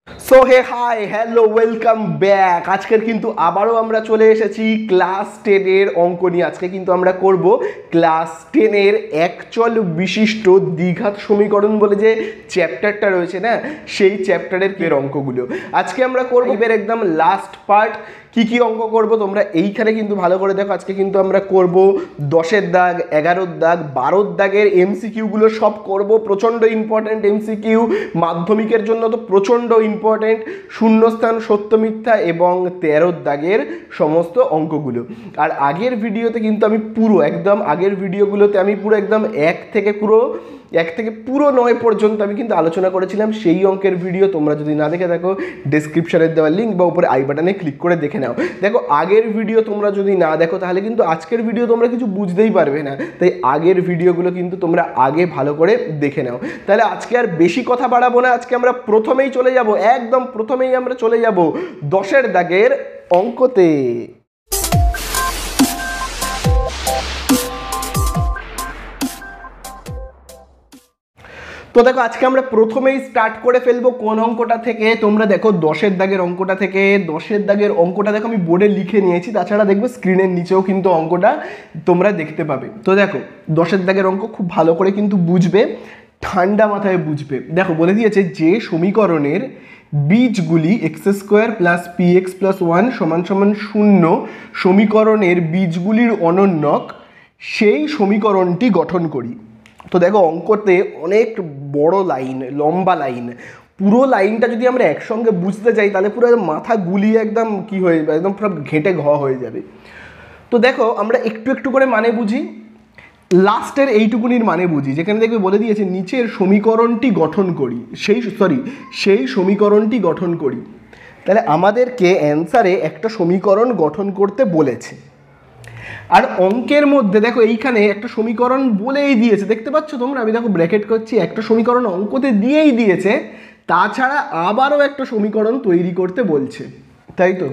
So hey hi hello welcome back. আজকের কিন্তু আবারও আমরা চলে এসেছি ক্লাস 10 এর অঙ্ক নিয়ে। আজকে কিন্তু আমরা করব ক্লাস 10 এর একচল বিশিষ্ট দ্বিঘাত সমীকরণ বলে যে চ্যাপ্টারটা রয়েছে না, সেই চ্যাপ্টারের অঙ্কগুলো আজকে আমরা করব। এবার একদম লাস্ট পার্ট কি কি অঙ্ক করব তোমরা এইখানে কিন্তু ভালো করে দেখো। আজকে কিন্তু আমরা করব 10-এর দাগ, 11-এর দাগ, 12-এর দাগের এমসিকিউগুলো সব করব। প্রচণ্ড ইম্পর্ট্যান্ট এমসিকিউ, মাধ্যমিকের জন্য তো প্রচণ্ড ইম্পর্ট্যান্ট। শূন্যস্থান, সত্য মিথ্যা এবং 13-এর দাগের সমস্ত অঙ্কগুলো। আর আগের ভিডিওতে কিন্তু আমি পুরো একদম আগের ভিডিওগুলোতে আমি পুরো একদম এক থেকে পুরো 9 পর্যন্ত আমি কিন্তু আলোচনা করেছিলাম। সেই অঙ্কের ভিডিও তোমরা যদি না দেখে থাকো ডেসক্রিপশনের দেওয়া লিঙ্ক বা উপরে আই বাটনে ক্লিক করে দেখে নাও। দেখো আগের ভিডিও তোমরা যদি না দেখো তাহলে কিন্তু আজকের ভিডিও তোমরা কিছু বুঝতেই পারবে না, তাই আগের ভিডিওগুলো কিন্তু তোমরা আগে ভালো করে দেখে নাও। তাহলে আজকে আর বেশি কথা বাড়াবো না, আজকে আমরা প্রথমেই চলে যাব, একদম প্রথমেই আমরা চলে যাব 10-এর দাগের অঙ্কতে। তো দেখো আজকে আমরা প্রথমেই স্টার্ট করে ফেলবো কোন অঙ্কটা থেকে। তোমরা দেখো 10-এর দাগের অঙ্কটা থেকে। 10-এর দাগের অঙ্কটা দেখো আমি বোর্ডে লিখে নিয়েছি, তাছাড়া দেখবে স্ক্রিনের নিচেও কিন্তু অঙ্কটা তোমরা দেখতে পাবে। তো দেখো 10-এর দাগের অঙ্ক খুব ভালো করে কিন্তু বুঝবে, ঠান্ডা মাথায় বুঝবে। দেখো বলে দিয়েছে যে সমীকরণের বীজগুলি x² প্লাস px প্লাস 1 সমান সমান 0 সমীকরণের বীজগুলির অনন্যক, সেই সমীকরণটি গঠন করি। তো দেখো অঙ্কতে অনেক বড় লাইন, লম্বা লাইন, পুরো লাইনটা যদি আমরা একসঙ্গে বুঝতে চাই তাহলে পুরো মাথা গুলিয়ে একদম কি হয়ে যাবে, একদম পুরো ঘেঁটে ঘ হয়ে যাবে। তো দেখো আমরা একটু একটু করে মানে বুঝি। লাস্টের এইটুকুনির মানে বুঝি, যেখানে দেখবে বলে দিয়েছে নিচের সমীকরণটি গঠন করি, সেই সমীকরণটি গঠন করি। তাহলে আমাদেরকে অ্যান্সারে একটা সমীকরণ গঠন করতে বলেছে। আর অঙ্কের মধ্যে দেখো এইখানে একটা সমীকরণ বলেই দিয়েছে, দেখতে পাচ্ছ তোমরা, আমি দেখো ব্র্যাকেট করছি, একটা সমীকরণ অঙ্কতে দিয়েই দিয়েছে, তাছাড়া আবারও একটা সমীকরণ তৈরি করতে বলছে, তাই তো?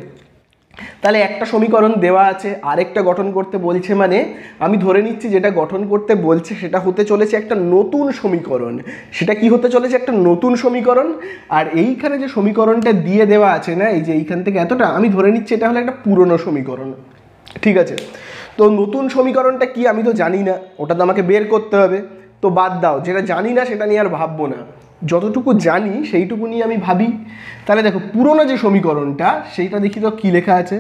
তাহলে একটা সমীকরণ দেওয়া আছে, আরেকটা গঠন করতে বলছে, মানে আমি ধরে নিচ্ছি যেটা গঠন করতে বলছে সেটা হতে চলেছে একটা নতুন সমীকরণ। সেটা কি হতে চলেছে? একটা নতুন সমীকরণ। আর এইখানে যে সমীকরণটা দিয়ে দেওয়া আছে না, এই যে এইখান থেকে এতটা, আমি ধরে নিচ্ছি এটা হলো একটা পুরনো সমীকরণ, ঠিক আছে? তো নতুন সমীকরণটা কি আমি তো জানি না, ওটা তো আমাকে বের করতে হবে। তো বাদ দাও, যেটা জানি না সেটা নিয়ে আর ভাববো না, যতটুকু জানি সেইটুকু নিয়ে আমি ভাবি। তাহলে দেখো পুরনো যে সমীকরণটা সেইটা দেখি তো কী লেখা আছে।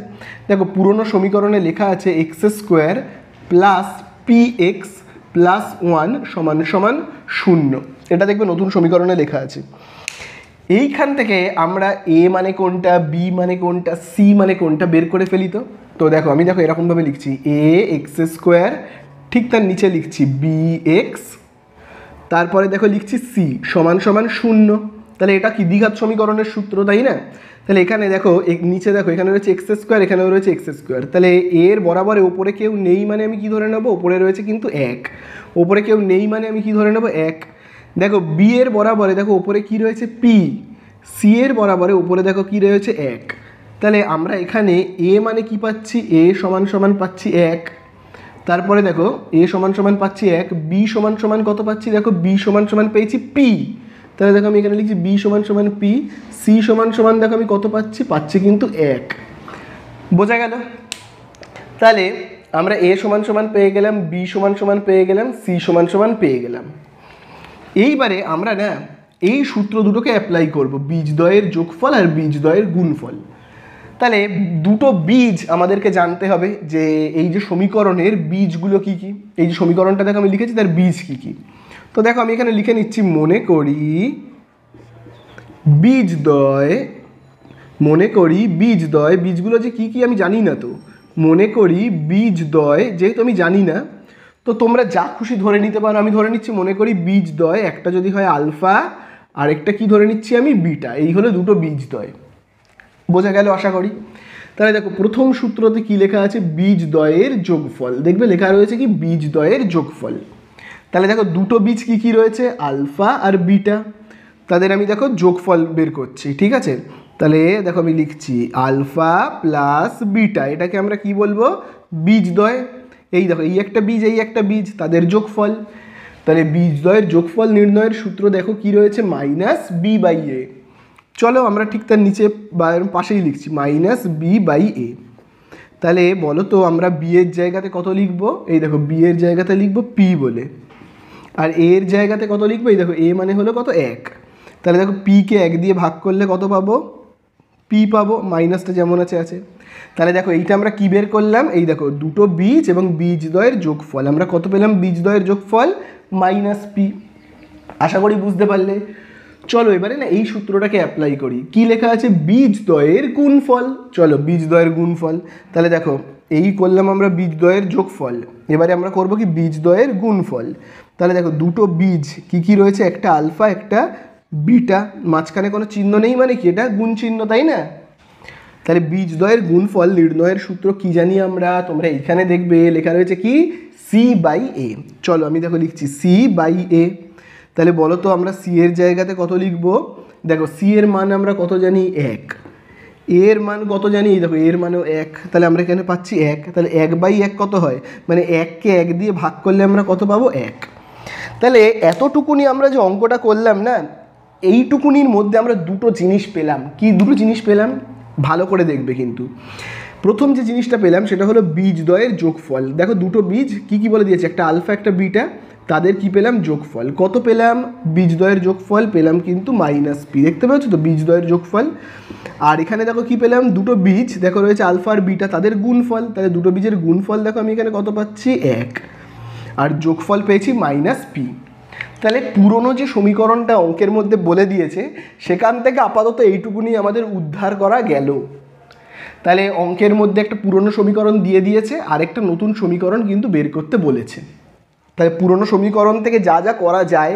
দেখো পুরনো সমীকরণে লেখা আছে x² প্লাস px প্লাস 1 সমান সমান 0। এটা দেখবে নতুন সমীকরণে লেখা আছে। এইখান থেকে আমরা a মানে কোনটা, b মানে কোনটা, c মানে কোনটা বের করে ফেলি। তো দেখো আমি দেখো এরকমভাবে লিখছি ax², ঠিক তার নিচে লিখছি bx, তারপরে দেখো লিখছি c সমান সমান 0। তাহলে এটা কি দ্বিঘাত সমীকরণের সূত্র, তাই না? তাহলে এখানে দেখো নিচে দেখো এখানে রয়েছে x², এখানেও রয়েছে x²। তাহলে এর বরাবরে ওপরে কেউ নেই মানে আমি কি ধরে নেবো? ওপরে রয়েছে কিন্তু 1, ওপরে কেউ নেই মানে আমি কি ধরে নেবো? 1। দেখো বি এর বরাবরে দেখো ওপরে কি রয়েছে? p, c এর বরাবরে ওপরে দেখো কি রয়েছে? 1। তাহলে আমরা এখানে a মানে কি পাচ্ছি? a সমান সমান পাচ্ছি 1। তারপরে দেখো a সমান সমান পাচ্ছি 1, b সমান সমান কত পাচ্ছি? দেখো b সমান সমান পেয়েছি p। তাহলে দেখো আমি এখানে লিখছি b সমান সমান p, c সমান সমান দেখো আমি কত পাচ্ছি কিন্তু 1। বোঝা গেল? তাহলে আমরা a সমান সমান পেয়ে গেলাম, b সমান সমান পেয়ে গেলাম, c সমান সমান পেয়ে গেলাম। এইবারে আমরা না এই সূত্র দুটোকে অ্যাপ্লাই করব, বীজদ্বয়ের যোগফল আর বীজদ্বয়ের গুণফল। তাহলে দুটো বীজ আমাদেরকে জানতে হবে যে এই যে সমীকরণের বীজগুলো কি কি। এই যে সমীকরণটা দেখো আমি লিখেছি, তার বীজ কি কি। তো দেখো আমি এখানে লিখে নিচ্ছি, মনে করি বীজদ্বয়, বীজগুলো যে কি কি আমি জানি না, তো মনে করি বীজদ্বয়, যেহেতু আমি জানি না তো তোমরা যা খুশি ধরে নিতে পারো। আমি ধরে নিচ্ছি মনে করি বীজদ্বয়, একটা যদি হয় আলফা আর একটা কি ধরে নিচ্ছি আমি? বিটা। এই হলো দুটো বীজদ্বয়। বোঝা গেল আশা করি? তাহলে দেখো প্রথম সূত্রতে কি লেখা আছে? বীজদ্বয়ের যোগফল। দেখবে লেখা রয়েছে কি? বীজদ্বয়ের যোগফল। তাহলে দেখো দুটো বীজ কি কি রয়েছে? আলফা আর বিটা। তাদের আমি দেখো যোগফল বের করছি, ঠিক আছে? তাহলে দেখো আমি লিখছি আলফা প্লাস বিটা, এটাকে আমরা কি বলবো? বীজদ্বয়। এই দেখো এই একটা বীজ, এই একটা বীজ, তাদের যোগফল। তাহলে বীজদ্বয়ের যোগফল নির্ণয়ের সূত্র দেখো কি রয়েছে? -b/a। চলো আমরা ঠিক তার নিচে বা পাশেই লিখছি মাইনাস বি বাই এ। তাহলে বলো তো আমরা বি এর জায়গাতে কত লিখবো? এই দেখো বি এর জায়গাতে লিখবো পি বলে, আর এ এর জায়গাতে কত লিখবো? এই দেখো এ মানে হলো কত? 1। তাহলে দেখো পিকে 1 দিয়ে ভাগ করলে কত পাবো? পি পাবো, মাইনাসটা যেমন আছে আছে। তাহলে দেখো এইটা আমরা কী বের করলাম? এই দেখো দুটো বীজ এবং বীজদ্বয়ের যোগফল, আমরা কত পেলাম? বীজদ্বয়ের যোগফল মাইনাস পি। আশা করি বুঝতে পারলে। চলো এবারে না এই সূত্রটাকে অ্যাপ্লাই করি। কি লেখা আছে? বীজদ্বয়ের গুণফল। চলো বীজদ্বয়ের গুণফল। তাহলে দেখো এই করলাম আমরা বীজদ্বয়ের যোগফল, এবারে আমরা করব কি? বীজদ্বয়ের গুণফল। তাহলে দেখো দুটো বীজ কি কি রয়েছে? একটা আলফা একটা বিটা, মাঝখানে কোনো চিহ্ন নেই মানে কি? এটা গুণ চিহ্ন, তাই না? তাহলে বীজদ্বয়ের গুণফল নির্ণয়ের সূত্র কি জানি আমরা? তোমরা এইখানে দেখবে লেখা রয়েছে কি? সি বাই এ। চলো আমি দেখো লিখছি সি বাই এ। তাহলে বলো তো আমরা সি এর জায়গাতে কত লিখব? দেখো সি এর মান আমরা কত জানি? 1। এর মান কত জানি? দেখো এর মানও 1, তাহলে আমরা এখানে পাচ্ছি 1। তাহলে 1/1 কত হয়? মানে 1কে 1 দিয়ে ভাগ করলে আমরা কত পাবো? 1। তাহলে এতটুকুনি আমরা যে অঙ্কটা করলাম না, এইটুকুনির মধ্যে আমরা দুটো জিনিস পেলাম। কি দুটো জিনিস পেলাম? ভালো করে দেখবে কিন্তু। প্রথম যে জিনিসটা পেলাম সেটা হলো বীজদ্বয়ের যোগফল। দেখো দুটো বীজ কি কি বলে দিয়েছে? একটা আলফা একটা বিটা, তাদের কি পেলাম? যোগফল। কত পেলাম? বীজদ্বয়ের যোগফল পেলাম কিন্তু মাইনাস পি। দেখতে পাচ্ছ তো বীজদ্বয়ের যোগফল। আর এখানে দেখো কি পেলাম? দুটো বীজ দেখো রয়েছে আলফা আর বিটা, তাদের গুণফল। তাহলে দুটো বীজের গুণফল দেখো আমি এখানে কত পাচ্ছি? 1। আর যোগফল পেয়েছি মাইনাস পি। তাহলে পুরনো যে সমীকরণটা অঙ্কের মধ্যে বলে দিয়েছে সেখান থেকে আপাতত এইটুকুনি আমাদের উদ্ধার করা গেল। তাহলে অঙ্কের মধ্যে একটা পুরনো সমীকরণ দিয়ে দিয়েছে, আর একটা নতুন সমীকরণ কিন্তু বের করতে বলেছে। তাহলে পুরনো সমীকরণ থেকে যা যা করা যায়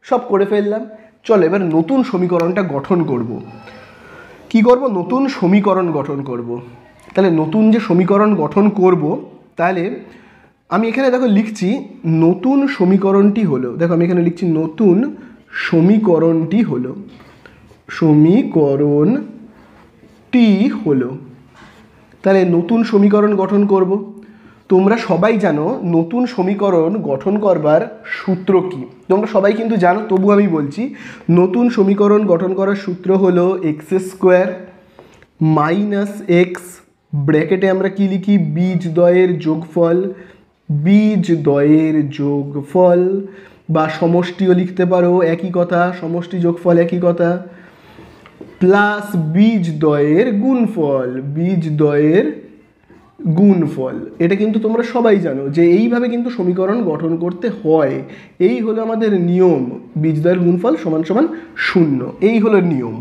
সব করে ফেললাম। চলো এবার নতুন সমীকরণটা গঠন করব। কি করব? নতুন সমীকরণ গঠন করব। তাহলে নতুন যে সমীকরণ গঠন করব, তাহলে আমি এখানে দেখো লিখছি নতুন সমীকরণটি হলো, দেখো আমি এখানে লিখছি নতুন সমীকরণটি হলো, সমীকরণটি হলো। তাহলে নতুন সমীকরণ গঠন করব। তোমরা সবাই জানো নতুন সমীকরণ গঠন করবার সূত্র কি? তোমরা সবাই কিন্তু জানো, তবু আমি বলছি নতুন সমীকরণ গঠন করার সূত্র হলো x² মাইনাস এক্স, ব্র্যাকেটে আমরা কি লিখি? বীজদ্বয়ের যোগফল, বীজদ্বয়ের যোগফল, বা সমষ্টিও লিখতে পারো, একই কথা, সমষ্টি যোগফল একই কথা, প্লাস বীজদ্বয়ের গুণফল, বীজদ্বয়ের গুণফল। এটা কিন্তু তোমরা সবাই জানো যে এইভাবে কিন্তু সমীকরণ গঠন করতে হয়। এই হলো আমাদের নিয়ম, বীজদ্বয়ের গুণফল সমান সমান 0, এই হলো নিয়ম।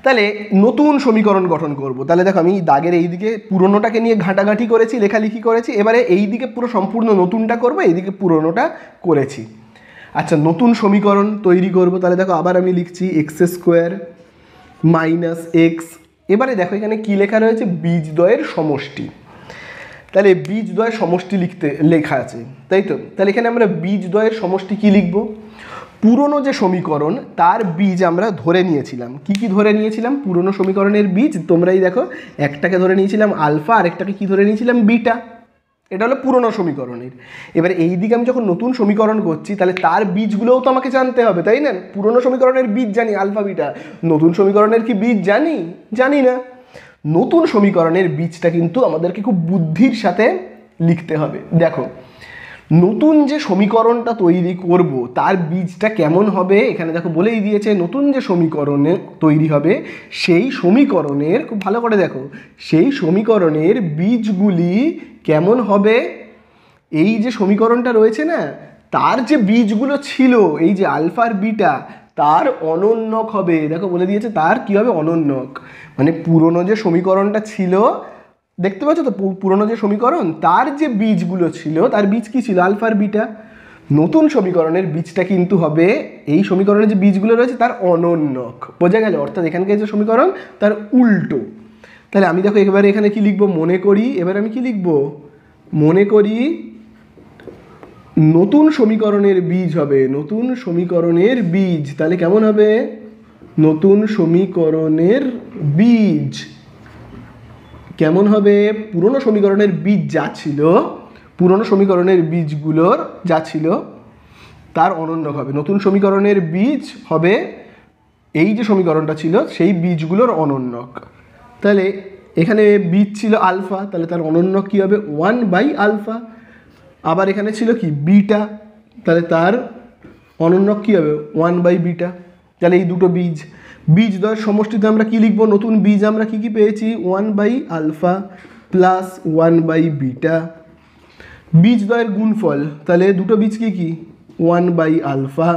তাহলে নতুন সমীকরণ গঠন করব। তাহলে দেখো আমি দাগের এই দিকে পুরনোটাকে নিয়ে ঘাটাঘাটি করেছি, লেখালেখি করেছি, এবারে এই দিকে পুরো সম্পূর্ণ নতুনটা করবো, এইদিকে পুরনোটা করেছি। আচ্ছা নতুন সমীকরণ তৈরি করব। তাহলে দেখো আবার আমি লিখছি x² মাইনাস এক্স। এবারে দেখো এখানে কি লেখা রয়েছে? বীজদ্বয়ের সমষ্টি। তাহলে বীজদ্বয়ের সমষ্টি লেখা আছে, তাই তো? তাহলে এখানে আমরা বীজদ্বয়ের সমষ্টি কি লিখব? পুরনো যে সমীকরণ তার বীজ আমরা ধরে নিয়েছিলাম। কি কি ধরে নিয়েছিলাম? পুরনো সমীকরণের বীজ তোমরাই দেখো, একটাকে ধরে নিয়েছিলাম আলফা, আর একটাকে কি ধরে নিয়েছিলাম? বিটা। এটা হলো পুরনো সমীকরণের। এবারে এই দিকে আমি যখন নতুন সমীকরণ করছি তাহলে তার বীজগুলোও তো আমাকে জানতে হবে, তাই না? পুরনো সমীকরণের বীজ জানি আলফা বিটা, নতুন সমীকরণের কি বীজ জানি? জানি না। নতুন সমীকরণের বীজটা কিন্তু আমাদেরকে খুব বুদ্ধির সাথে লিখতে হবে। দেখো নতুন যে সমীকরণটা তৈরি করব তার বীজটা কেমন হবে এখানে দেখো বলেই দিয়েছে। নতুন যে সমীকরণে তৈরি হবে সেই সমীকরণের, খুব ভালো করে দেখো, সেই সমীকরণের বীজগুলি কেমন হবে? এই যে সমীকরণটা রয়েছে না, তার যে বীজগুলো ছিল এই যে আলফা আর বিটা, তার অনন্যক হবে। দেখো বলে দিয়েছে তার কি হবে? অনন্যক। মানে পুরনো যে সমীকরণটা ছিল, দেখতে পাচ্ছ তো পুরনো যে সমীকরণ তার যে বীজগুলো ছিল, তার বীজ কি ছিল? আলফা আর বিটা। নতুন সমীকরণের বীজটা কিন্তু হবে এই সমীকরণের যে বীজগুলো রয়েছে তার অনন্যক। বোঝা গেল? অর্থাৎ এখানকার যে সমীকরণ তার উল্টো। তাহলে আমি দেখো এবারে এখানে কি লিখবো? মনে করি, এবার আমি কি লিখবো? মনে করি নতুন সমীকরণের বীজ হবে, নতুন সমীকরণের বীজ। তাহলে কেমন হবে? নতুন সমীকরণের বীজ কেমন হবে? পুরনো সমীকরণের বীজ যা ছিল, পুরনো সমীকরণের বীজগুলোর যা ছিল তার অনন্যক হবে। নতুন সমীকরণের বীজ হবে এই যে সমীকরণটা ছিল সেই বীজগুলোর অনন্যক। তাহলে এখানে বীজ ছিল আলফা, তাহলে তার অনন্যক কী হবে 1/α। আবার এখানে ছিল কি বিটা, তাহলে তার অনন্যক কী হবে 1/β। তাহলে এই দুটো বীজদ্বয়ের সমষ্টিতে আমরা কি লিখব, নতুন বীজ আমরা কি পেয়েছি 1/α প্লাস 1/β। বীজদ্বয়ের গুণফল, তাহলে দুটো বীজ কি 1/α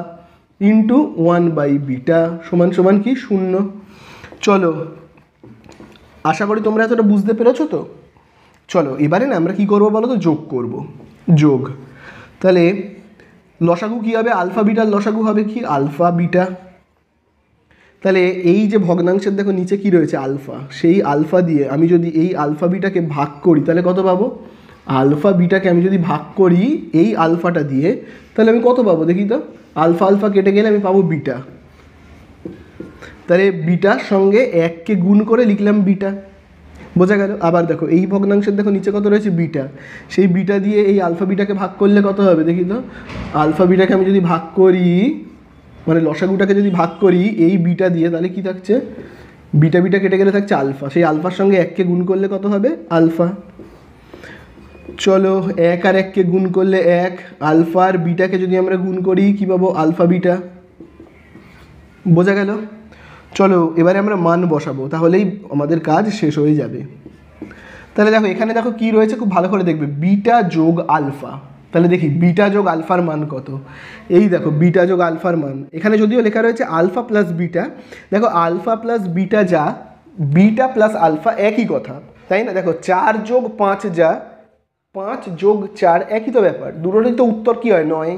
ইন্টু 1/β সমান সমান কি 0। চলো, আশা করি তোমরা এতটা বুঝতে পেরেছো তো। চলো এবারে না আমরা কি করব বলো তো, যোগ করব। যোগ, তাহলে লসাগু কি হবে, আলফা বিটার লসাগু হবে কি আলফা বিটা। তাহলে এই যে ভগ্নাংশের দেখো নিচে কি রয়েছে আলফা, সেই আলফা দিয়ে আমি যদি এই আলফা বিটাকে ভাগ করি তাহলে কত পাবো, আলফা বিটাকে আমি যদি ভাগ করি এই আলফাটা দিয়ে তাহলে আমি কত পাবো দেখি তো, আলফা আলফা কেটে গেলে আমি পাবো বিটা। তাহলে বিটার সঙ্গে 1কে গুণ করে লিখলাম বিটা, বোঝা গেল। আবার দেখো এই ভগ্নাংশের দেখো নিচে কত রয়েছে বিটা, সেই বিটা দিয়ে এই আলফা বিটাকে ভাগ করলে কত হবে দেখি তো, আলফা বিটাকে আমি যদি ভাগ করি মানে লসাগুটাকে যদি ভাগ করি এই বিটা দিয়ে তাহলে কি থাকছে, বিটা বিটা কেটে গেলে থাকছে আলফা, সেই আলফার সঙ্গে 1কে গুণ করলে কত হবে আলফা। চলো 1 আর 1কে গুণ করলে 1, আলফা আর বিটাকে যদি আমরা গুণ করি কী পাবো আলফা বিটা, বোঝা গেল। চলো এবারে আমরা মান বসাবো, তাহলেই আমাদের কাজ শেষ হয়ে যাবে। তাহলে দেখো এখানে দেখো কি রয়েছে, খুব ভালো করে দেখবে বিটা যোগ আলফা। তাহলে দেখি বিটা যোগ আলফার মান কত, এই দেখো বিটা যোগ আলফার মান এখানে যদিও লেখা রয়েছে আলফা প্লাস বিটা, দেখো আলফা প্লাস বিটা যা বিটা প্লাস আলফা একই কথা, তাই না। দেখো 4 যোগ 5 যা 5 যোগ 4 একই তো ব্যাপার, দুটোরই তো উত্তর কী হয় 9।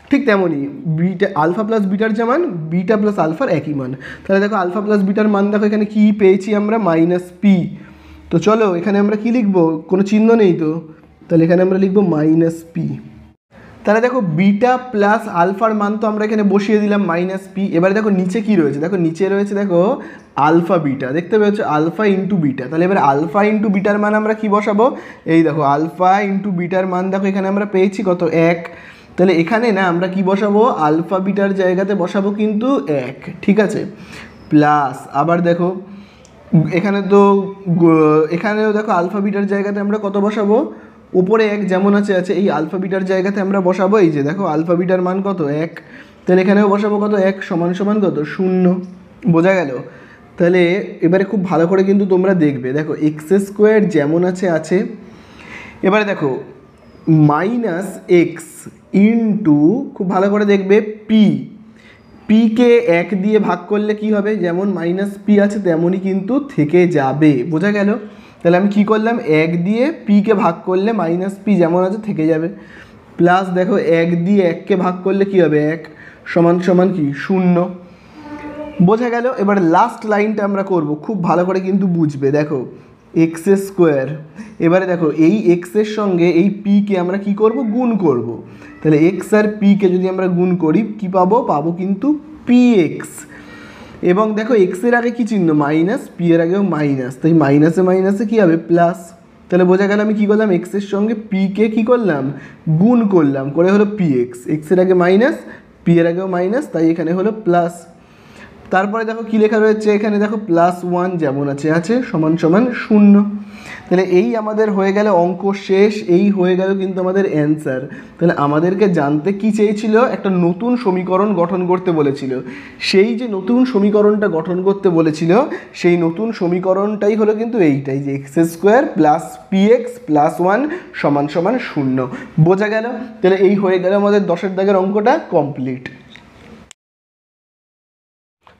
ঠিক তেমনই বিটা আলফা প্লাস বিটার যে মান বিটা প্লাস আলফার একই মান। তাহলে দেখো আলফা প্লাস বিটার মান দেখো এখানে কি পেয়েছি আমরা -p। তো চলো এখানে আমরা কি লিখবো, কোনো চিহ্ন নেই তো, তাহলে এখানে আমরা লিখবো -p। তাহলে দেখো বিটা প্লাস আলফার মান তো আমরা এখানে বসিয়ে দিলাম -p। এবারে দেখো নিচে কি রয়েছে, দেখো নিচে রয়েছে দেখো আলফা বিটা, দেখতে পেয়েছো আলফা ইন্টু বিটা। তাহলে এবার আলফা ইন্টু বিটার মান আমরা কি বসাবো, এই দেখো আলফা ইন্টু বিটার মান দেখো এখানে আমরা পেয়েছি কত 1। তাহলে এখানে না আমরা কি বসাবো, আলফা বিটার জায়গাতে বসাবো কিন্তু 1, ঠিক আছে। প্লাস আবার দেখো এখানে তো এখানেও দেখো আলফা বিটার জায়গাতে আমরা কত বসাবো, উপরে 1 যেমন আছে এই আলফা বিটার জায়গাতে আমরা বসাবো এই যে দেখো আলফা বিটার মান কত 1, তাহলে এখানেও বসাবো কত 1 সমান সমান কত 0, বোঝা গেল। তাহলে এবারে খুব ভালো করে কিন্তু তোমরা দেখবে, দেখো x² যেমন আছে। এবারে দেখো -x ইন্টু খুব ভালো করে দেখবে পিকে 1 দিয়ে ভাগ করলে কি হবে, যেমন -p আছে তেমনই কিন্তু থেকে যাবে, বোঝা গেল। তাহলে আমি কি করলাম, 1 দিয়ে পিকে ভাগ করলে -p যেমন আছে থেকে যাবে, প্লাস দেখো 1 দিয়ে 1কে ভাগ করলে কি হবে 1 সমান সমান কি 0, বোঝা গেল। এবার লাস্ট লাইনটা আমরা করব, খুব ভালো করে কিন্তু বুঝবে, দেখো x²। এবারে দেখো এই x এর সঙ্গে এই p-কে আমরা কি করব, গুণ করব। তাহলে x আর p-কে যদি আমরা গুণ করি কি পাবো, পাবো কিন্তু px। এবং দেখো x এর আগে কি চিহ্ন মাইনাস, p এর আগেও মাইনাস, তাই মাইনাসে মাইনাসে কি হবে প্লাস। তাহলে বোঝা গেল আমি কি করলাম, x এর সঙ্গে p-কে কি করলাম গুণ করলাম, করে হলো px। x এর আগে মাইনাস, p এর আগেও মাইনাস, তাই এখানে হলো প্লাস। তারপরে দেখো কি লেখা রয়েছে এখানে, দেখো +1 যেমন আছে সমান সমান 0। তাহলে এই আমাদের হয়ে গেল অঙ্ক শেষ, এই হয়ে গেল কিন্তু আমাদের অ্যান্সার। তাহলে আমাদেরকে জানতে কি চেয়েছিল, একটা নতুন সমীকরণ গঠন করতে বলেছিল। সেই যে নতুন সমীকরণটা গঠন করতে বলেছিল সেই নতুন সমীকরণটাই হলো কিন্তু এইটাই, যে x² + px + 1 সমান সমান 0, বোঝা গেল। তাহলে এই হয়ে গেল আমাদের 10-এর দাগের অঙ্কটা কমপ্লিট।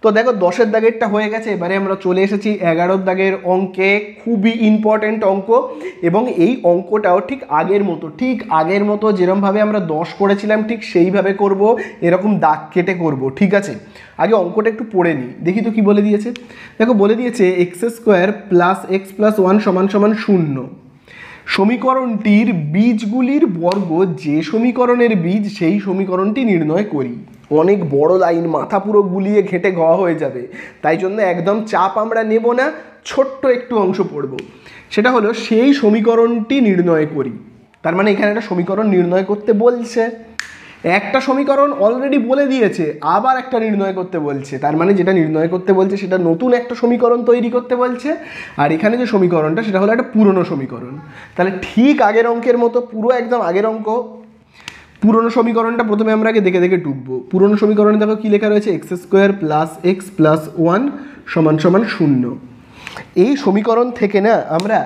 তো দেখো 10-এর দাগেরটা হয়ে গেছে, এবারে আমরা চলে এসেছি 11-এর দাগের অঙ্কে, খুবই ইম্পর্ট্যান্ট অঙ্ক। এবং এই অঙ্কটাও ঠিক আগের মতো যেরকমভাবে আমরা 10 করেছিলাম ঠিক সেইভাবে করব, এরকম দাগ কেটে করব, ঠিক আছে। আগে অঙ্কটা একটু পড়ে নিই, দেখি তো কি বলে দিয়েছে। দেখো বলে দিয়েছে x² + x + 1 সমান সমান 0। সমীকরণটির বীজগুলির বর্গ যে সমীকরণের বীজ সেই সমীকরণটি নির্ণয় করি। অনেক বড় লাইন, মাথা পুরো গুলিয়ে ঘেঁটে ঘ হয়ে যাবে, তাই জন্য একদম চাপ আমরা নেব না, ছোট্ট একটু অংশ পড়ব। সেটা হলো সেই সমীকরণটি নির্ণয় করি, তার মানে এখানে একটা সমীকরণ নির্ণয় করতে বলছে। একটা সমীকরণ অলরেডি বলে দিয়েছে, আবার একটা নির্ণয় করতে বলছে, তার মানে যেটা নির্ণয় করতে বলছে সেটা নতুন একটা সমীকরণ তৈরি করতে বলছে। আর এখানে যে সমীকরণটা সেটা হলো একটা পুরনো সমীকরণ। তাহলে ঠিক আগের অঙ্কের মতো, পুরো একদম আগের অঙ্ক। পুরনো সমীকরণটা প্রথমে আমরা আগে দেখে দেখে ডুববো। পুরনো সমীকরণে দেখো কী লেখা রয়েছে, x square plus x plus one সমান সমান 0। এই সমীকরণ থেকে না আমরা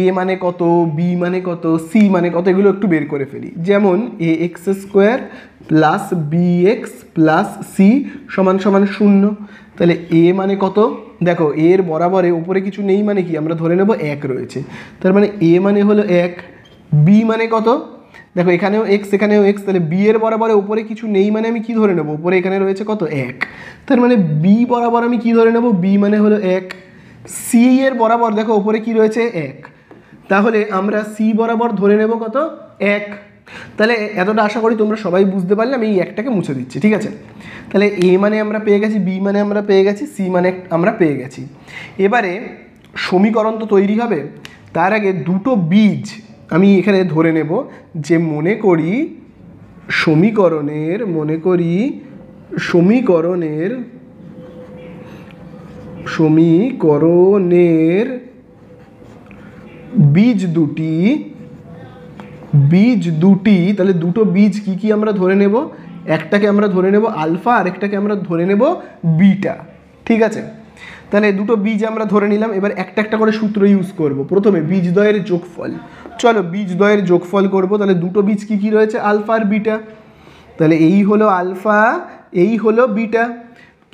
এ মানে কত, বি মানে কত, সি মানে কত এগুলো একটু বের করে ফেলি। যেমন a x square plus B x plus c সমান সমান 0। তাহলে এ মানে কত, দেখো এর বরাবরে উপরে কিছু নেই মানে কি, আমরা ধরে নেব 1 রয়েছে। তার মানে এ মানে হলো 1। বি মানে কত, দেখো এখানেও এক্স এখানেও এক্স, তাহলে বি এর বরাবরে উপরে কিছু নেই মানে আমি কি ধরে নেব, উপরে এখানে রয়েছে কত 1। তার মানে বি বরাবর আমি কি ধরে নেব, বি মানে হলো 1। সি এর বরাবর দেখো উপরে কি রয়েছে 1, তাহলে আমরা সি বরাবর ধরে নেব কত 1। তাহলে এতটা আশা করি তোমরা সবাই বুঝতে পারলে, আমি এই একটাকে মুছে দিচ্ছি, ঠিক আছে। তাহলে এ মানে আমরা পেয়ে গেছি, বি মানে আমরা পেয়ে গেছি, সি মানে আমরা পেয়ে গেছি। এবারে সমীকরণ তো তৈরি হবে, তার আগে দুটো বীজ আমি এখানে ধরে নেব। যে মনে করি সমীকরণের বীজ দুটি, তাহলে দুটো বীজ কি কি আমরা ধরে নেব, একটাকে আমরা ধরে নেব আলফা আর একটাকে আমরা ধরে নেব বিটা, ঠিক আছে। তাহলে দুটো বীজ আমরা ধরে নিলাম। এবার একটা একটা করে সূত্র ইউজ করব। প্রথমে বীজদ্বয়ের যোগফল, চলো বীজদ্বয়ের যোগফল করব। তাহলে দুটো বীজ কি কি রয়েছে, আলফা আর বিটা। তাহলে এই হলো আলফা, এই হলো বিটা।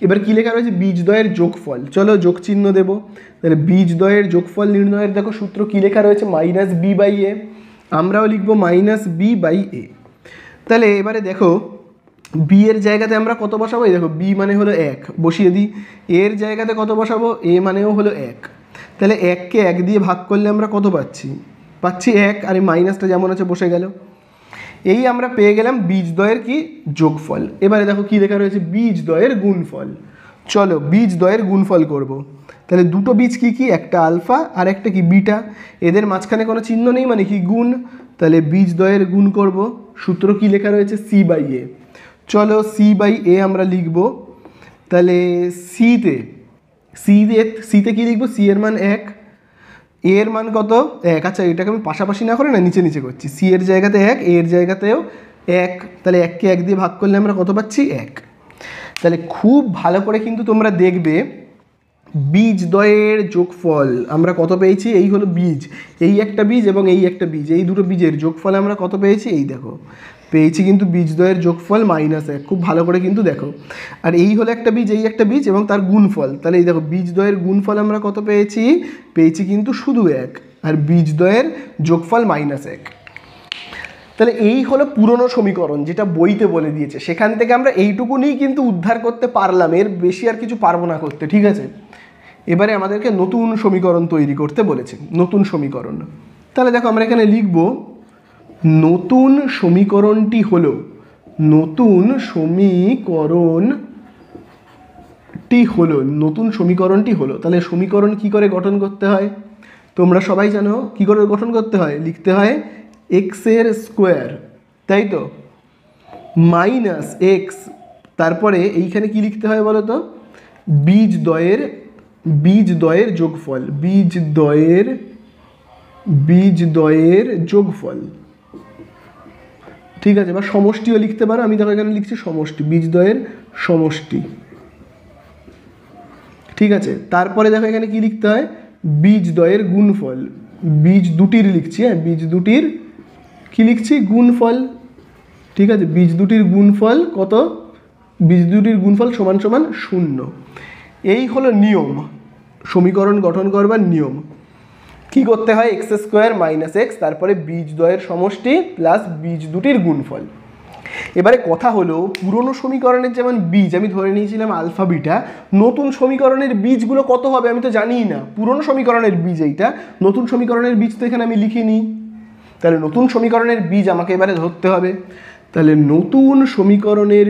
এবার কী লেখা রয়েছে, বীজদ্বয়ের যোগফল, চলো যোগ চিহ্ন দেবো। তাহলে বীজদ্বয়ের যোগফল নির্ণয়ের দেখো সূত্র কী লেখা রয়েছে, মাইনাস বি বাই এ, আমরাও লিখবো মাইনাস বি বাই এ। তাহলে এবারে দেখো বি এর জায়গাতে আমরা কত বসাবো, এই দেখো বি মানে হলো 1 বসিয়ে দিই, এর জায়গাতে কত বসাবো, এ মানেও হলো 1। তাহলে 1কে 1 দিয়ে ভাগ করলে আমরা কত পাচ্ছি 1, আর এই মাইনাসটা যেমন আছে বসে গেল। এই আমরা পেয়ে গেলাম বীজদ্বয়ের কি যোগফল। এবারে দেখো কী লেখা রয়েছে, বীজদ্বয়ের গুণফল, চলো বীজদ্বয়ের গুণফল করব। তাহলে দুটো বীজ কি কি, একটা আলফা আর একটা কি বিটা, এদের মাঝখানে কোনো চিহ্ন নেই মানে কি গুণ। তাহলে বীজদ্বয়ের গুণ করব, সূত্র কি লেখা রয়েছে, সি বাই এ। চলো সি বাই এ আমরা লিখব। তাহলে সিতে কি লিখবো, সি এর মান 1, এর মান কত 1। আচ্ছা এটাকে আমি পাশাপাশি না করে না নিচে নিচে করছি, সি এর জায়গাতে 1, এর জায়গাতেও 1। তাহলে 1কে 1 দিয়ে ভাগ করলে আমরা কত পাচ্ছি 1। তাহলে খুব ভালো করে কিন্তু তোমরা দেখবে বীজদ্বয়ের যোগফল আমরা কত পেয়েছি, এই হলো বীজ, এই একটা বীজ এবং এই একটা বীজ, এই দুটো বীজের যোগফল আমরা কত পেয়েছি, এই দেখো পেয়েছি কিন্তু বীজদ্বয়ের যোগফল -1। খুব ভালো করে কিন্তু দেখো, আর এই হলো একটা বীজ, এই একটা বীজ এবং তার গুণফল। তাহলে এই দেখো বীজদ্বয়ের গুণফল আমরা কত পেয়েছি কিন্তু শুধু 1, আর বীজদ্বয়ের যোগফল -1। তাহলে এই হলো পুরনো সমীকরণ যেটা বইতে বলে দিয়েছে, সেখান থেকে আমরা এইটুকুনি কিন্তু উদ্ধার করতে পারলাম, এর বেশি আর কিছু পারবো না করতে, ঠিক আছে। এবারে আমাদেরকে নতুন সমীকরণ তৈরি করতে বলেছে, নতুন সমীকরণ। তাহলে দেখো আমরা এখানে লিখব নতুন সমীকরণটি হলো, নতুন সমীকরণটি হলো। তাহলে সমীকরণ কি করে গঠন করতে হয় তোমরা সবাই জানো, কি করে গঠন করতে হয়, লিখতে হয় এক্স এর স্কোয়ার, তাই তো, মাইনাস এক্স, তারপরে এইখানে কি লিখতে হয় বলো তো, বীজদ্বয়ের যোগফল, বীজদ্বয়ের যোগফল, ঠিক আছে। বা সমষ্টিও লিখতে পারো, আমি দেখো এখানে লিখছি সমষ্টি, বীজদ্বয়ের সমষ্টি, ঠিক আছে। তারপরে দেখো এখানে কি লিখতে হয়, বীজদ্বয়ের গুণফল, বীজ দুটির লিখছি, হ্যাঁ বীজ দুটির কি লিখছি, গুণফল, ঠিক আছে। বীজ দুটির গুণফল কত, বীজ দুটির গুণফল সমান সমান 0। এই হলো নিয়ম, সমীকরণ গঠন করবার নিয়ম। কি করতে হয়, এক্স স্কোয়ার মাইনাস এক্স, তারপরে বীজদ্বয়ের সমষ্টি প্লাস বীজ দুটির গুণফল। এবারে কথা হলো পুরনো সমীকরণের যেমন বীজ আমি ধরে নিয়েছিলাম আলফা বিটা, নতুন সমীকরণের বীজগুলো কত হবে আমি তো জানিই না, পুরনো সমীকরণের বীজ এইটা, নতুন সমীকরণের বীজ তো এখানে আমি লিখিনি। তাহলে নতুন সমীকরণের বীজ আমাকে এবারে ধরতে হবে। তাহলে নতুন সমীকরণের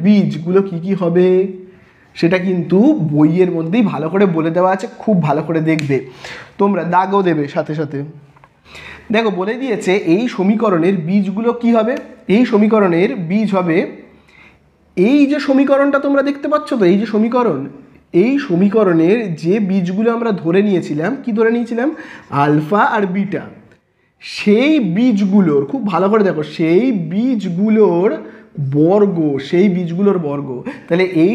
বীজগুলো কি কি হবে, সেটা কিন্তু বইয়ের মধ্যেই ভালো করে বলে দেওয়া আছে, খুব ভালো করে দেখবে তোমরা, দাগও দেবে সাথে সাথে। দেখো বলে দিয়েছে এই সমীকরণের বীজগুলো কি হবে। এই সমীকরণের বীজ হবে, এই যে সমীকরণটা তোমরা দেখতে পাচ্ছ তো, এই যে সমীকরণ, এই সমীকরণের যে বীজগুলো আমরা ধরে নিয়েছিলাম, কি ধরে নিয়েছিলাম, আলফা আর বিটা, সেই বীজগুলোর, খুব ভালো করে দেখো, সেই বীজগুলোর বর্গ, সেই বীজগুলোর বর্গ। তাহলে এই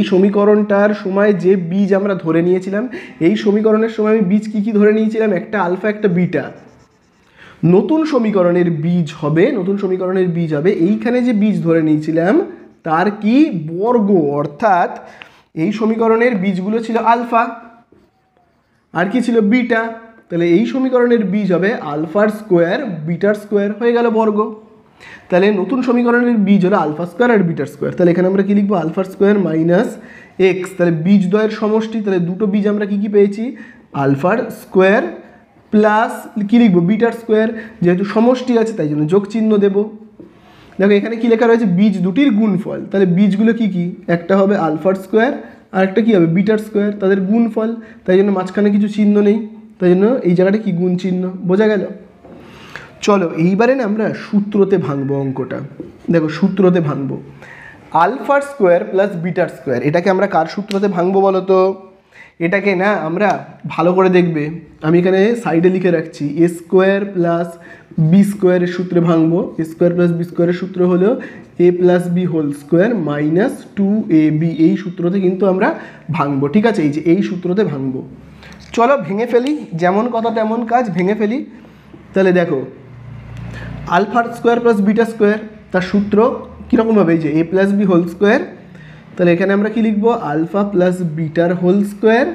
সমীকরণটার সময় যে বীজ আমরা ধরে নিয়েছিলাম, এই সমীকরণের সময় আমি বীজ কি কি ধরে নিয়েছিলাম, একটা আলফা একটা বিটা। নতুন সমীকরণের বীজ হবে, নতুন সমীকরণের বীজ হবে এইখানে যে বীজ ধরে নিয়েছিলাম তার কি বর্গ, অর্থাৎ এই সমীকরণের বীজগুলো ছিল আলফা আর কি ছিল বিটা। তাহলে এই সমীকরণের বীজ হবে আলফার স্কোয়ার বিটার স্কোয়ার, হয়ে গেল বর্গ। তাহলে নতুন সমীকরণের বীজ হলো আলফা স্কোয়ার আর বিটার স্কোয়ার। তাহলে এখানে আমরা কি লিখবো, আলফার স্কোয়ার মাইনাস এক্স। তাহলে বীজ দ্বয়ের সমষ্টি, তাহলে দুটো বীজ আমরা কি কি পেয়েছি, আলফার স্কোয়ার প্লাস কি লিখবো, বিটার স্কোয়ার। যেহেতু সমষ্টি আছে তাই জন্য যোগ চিহ্ন দেবো। দেখো এখানে কি লেখা রয়েছে, বীজ দুটির গুণফল। তাহলে বীজগুলো কি কি, একটা হবে আলফার স্কোয়ার আর একটা কি হবে বিটার স্কোয়ার, তাদের গুণফল। তাই জন্য মাঝখানে কিছু চিহ্ন নেই, তাই জন্য এই জায়গাটা কি গুণ চিহ্ন, বোঝা গেল। চলো এইবারে না আমরা সূত্রতে ভাঙবো অঙ্কটা। দেখো সূত্রতে ভাঙবো, আলফার স্কোয়ার প্লাস বিটার স্কোয়ার, এটাকে আমরা কার সূত্রতে ভাঙবো বলো তো। এটাকে না আমরা ভালো করে দেখবে, আমি এখানে সাইডে লিখে রাখছি, এ স্কোয়ার প্লাস বি স্কোয়ারের সূত্রে ভাঙবো। এ স্কোয়ার প্লাস বি স্কোয়ারের সূত্র হলো a plus B whole square minus 2ab, এই সূত্রতে কিন্তু আমরা ভাঙবো। ঠিক আছে, এই যে এই সূত্রতে ভাঙবো। চলো ভেঙে ফেলি, যেমন কথা তেমন কাজ, ভেঙে ফেলি। তাহলে দেখো আলফার স্কোয়ার প্লাস বিটা স্কোয়ার, তার সূত্র কীরকম হবে, এই যে এ প্লাস বি হোল স্কোয়ার। তাহলে এখানে আমরা কি লিখবো, আলফা প্লাস বিটার হোল স্কোয়ার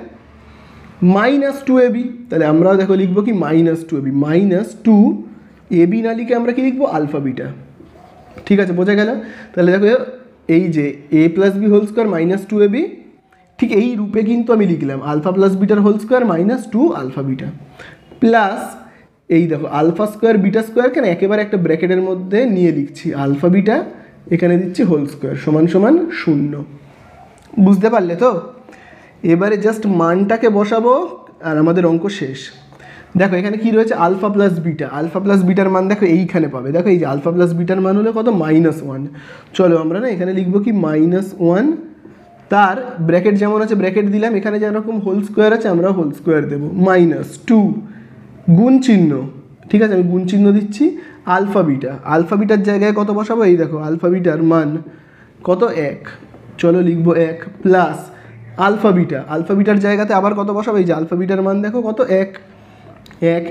মাইনাস 2ab। তাহলে আমরাও দেখো লিখবো কি মাইনাস 2ab, মাইনাস 2ab না লিখে আমরা কি লিখবো, আলফা বিটা। ঠিক আছে, বোঝা গেল। তাহলে দেখো এই যে এ plus B whole square minus 2ab, ঠিক এই রূপে কিন্তু আমি লিখলাম আলফা প্লাস বিটার whole square minus 2 alpha beta, plus এই দেখো আলফা স্কোয়ার বিটা স্কোয়ার কেন একেবারে একটা ব্র্যাকেটের মধ্যে নিয়ে লিখছি, আলফা বিটা এখানে দিচ্ছি হোল স্কোয়ার সমান সমান 0। বুঝতে পারলে তো। এবারে জাস্ট মানটাকে বসাবো আর আমাদের অঙ্ক শেষ। দেখো এখানে কি রয়েছে, alpha plus beta, alpha plus বিটার মান দেখো এইখানে পাবে। দেখো এই যে আলফা প্লাস বিটার মান হলো কত, -1। চলো আমরা না এখানে লিখবো কি -1, তার ব্র্যাকেট যেমন আছে ব্র্যাকেট দিলাম, এখানে যেরকম হোল স্কোয়ার আছে আমরা হোল স্কোয়ার দেবো, -2 গুণ চিহ্ন। ঠিক আছে, আমি গুণ চিহ্ন দিচ্ছি। আলফা বিটা, আলফা বিটার জায়গায় কত বসাবো, এই দেখো আলফা বিটার মান কত, 1। চলো লিখবো 1 প্লাস আলফা বিটা, আলফা বিটার জায়গাতে আবার কত বসাবো, এই যে আলফা বিটার মান দেখো কত, 1।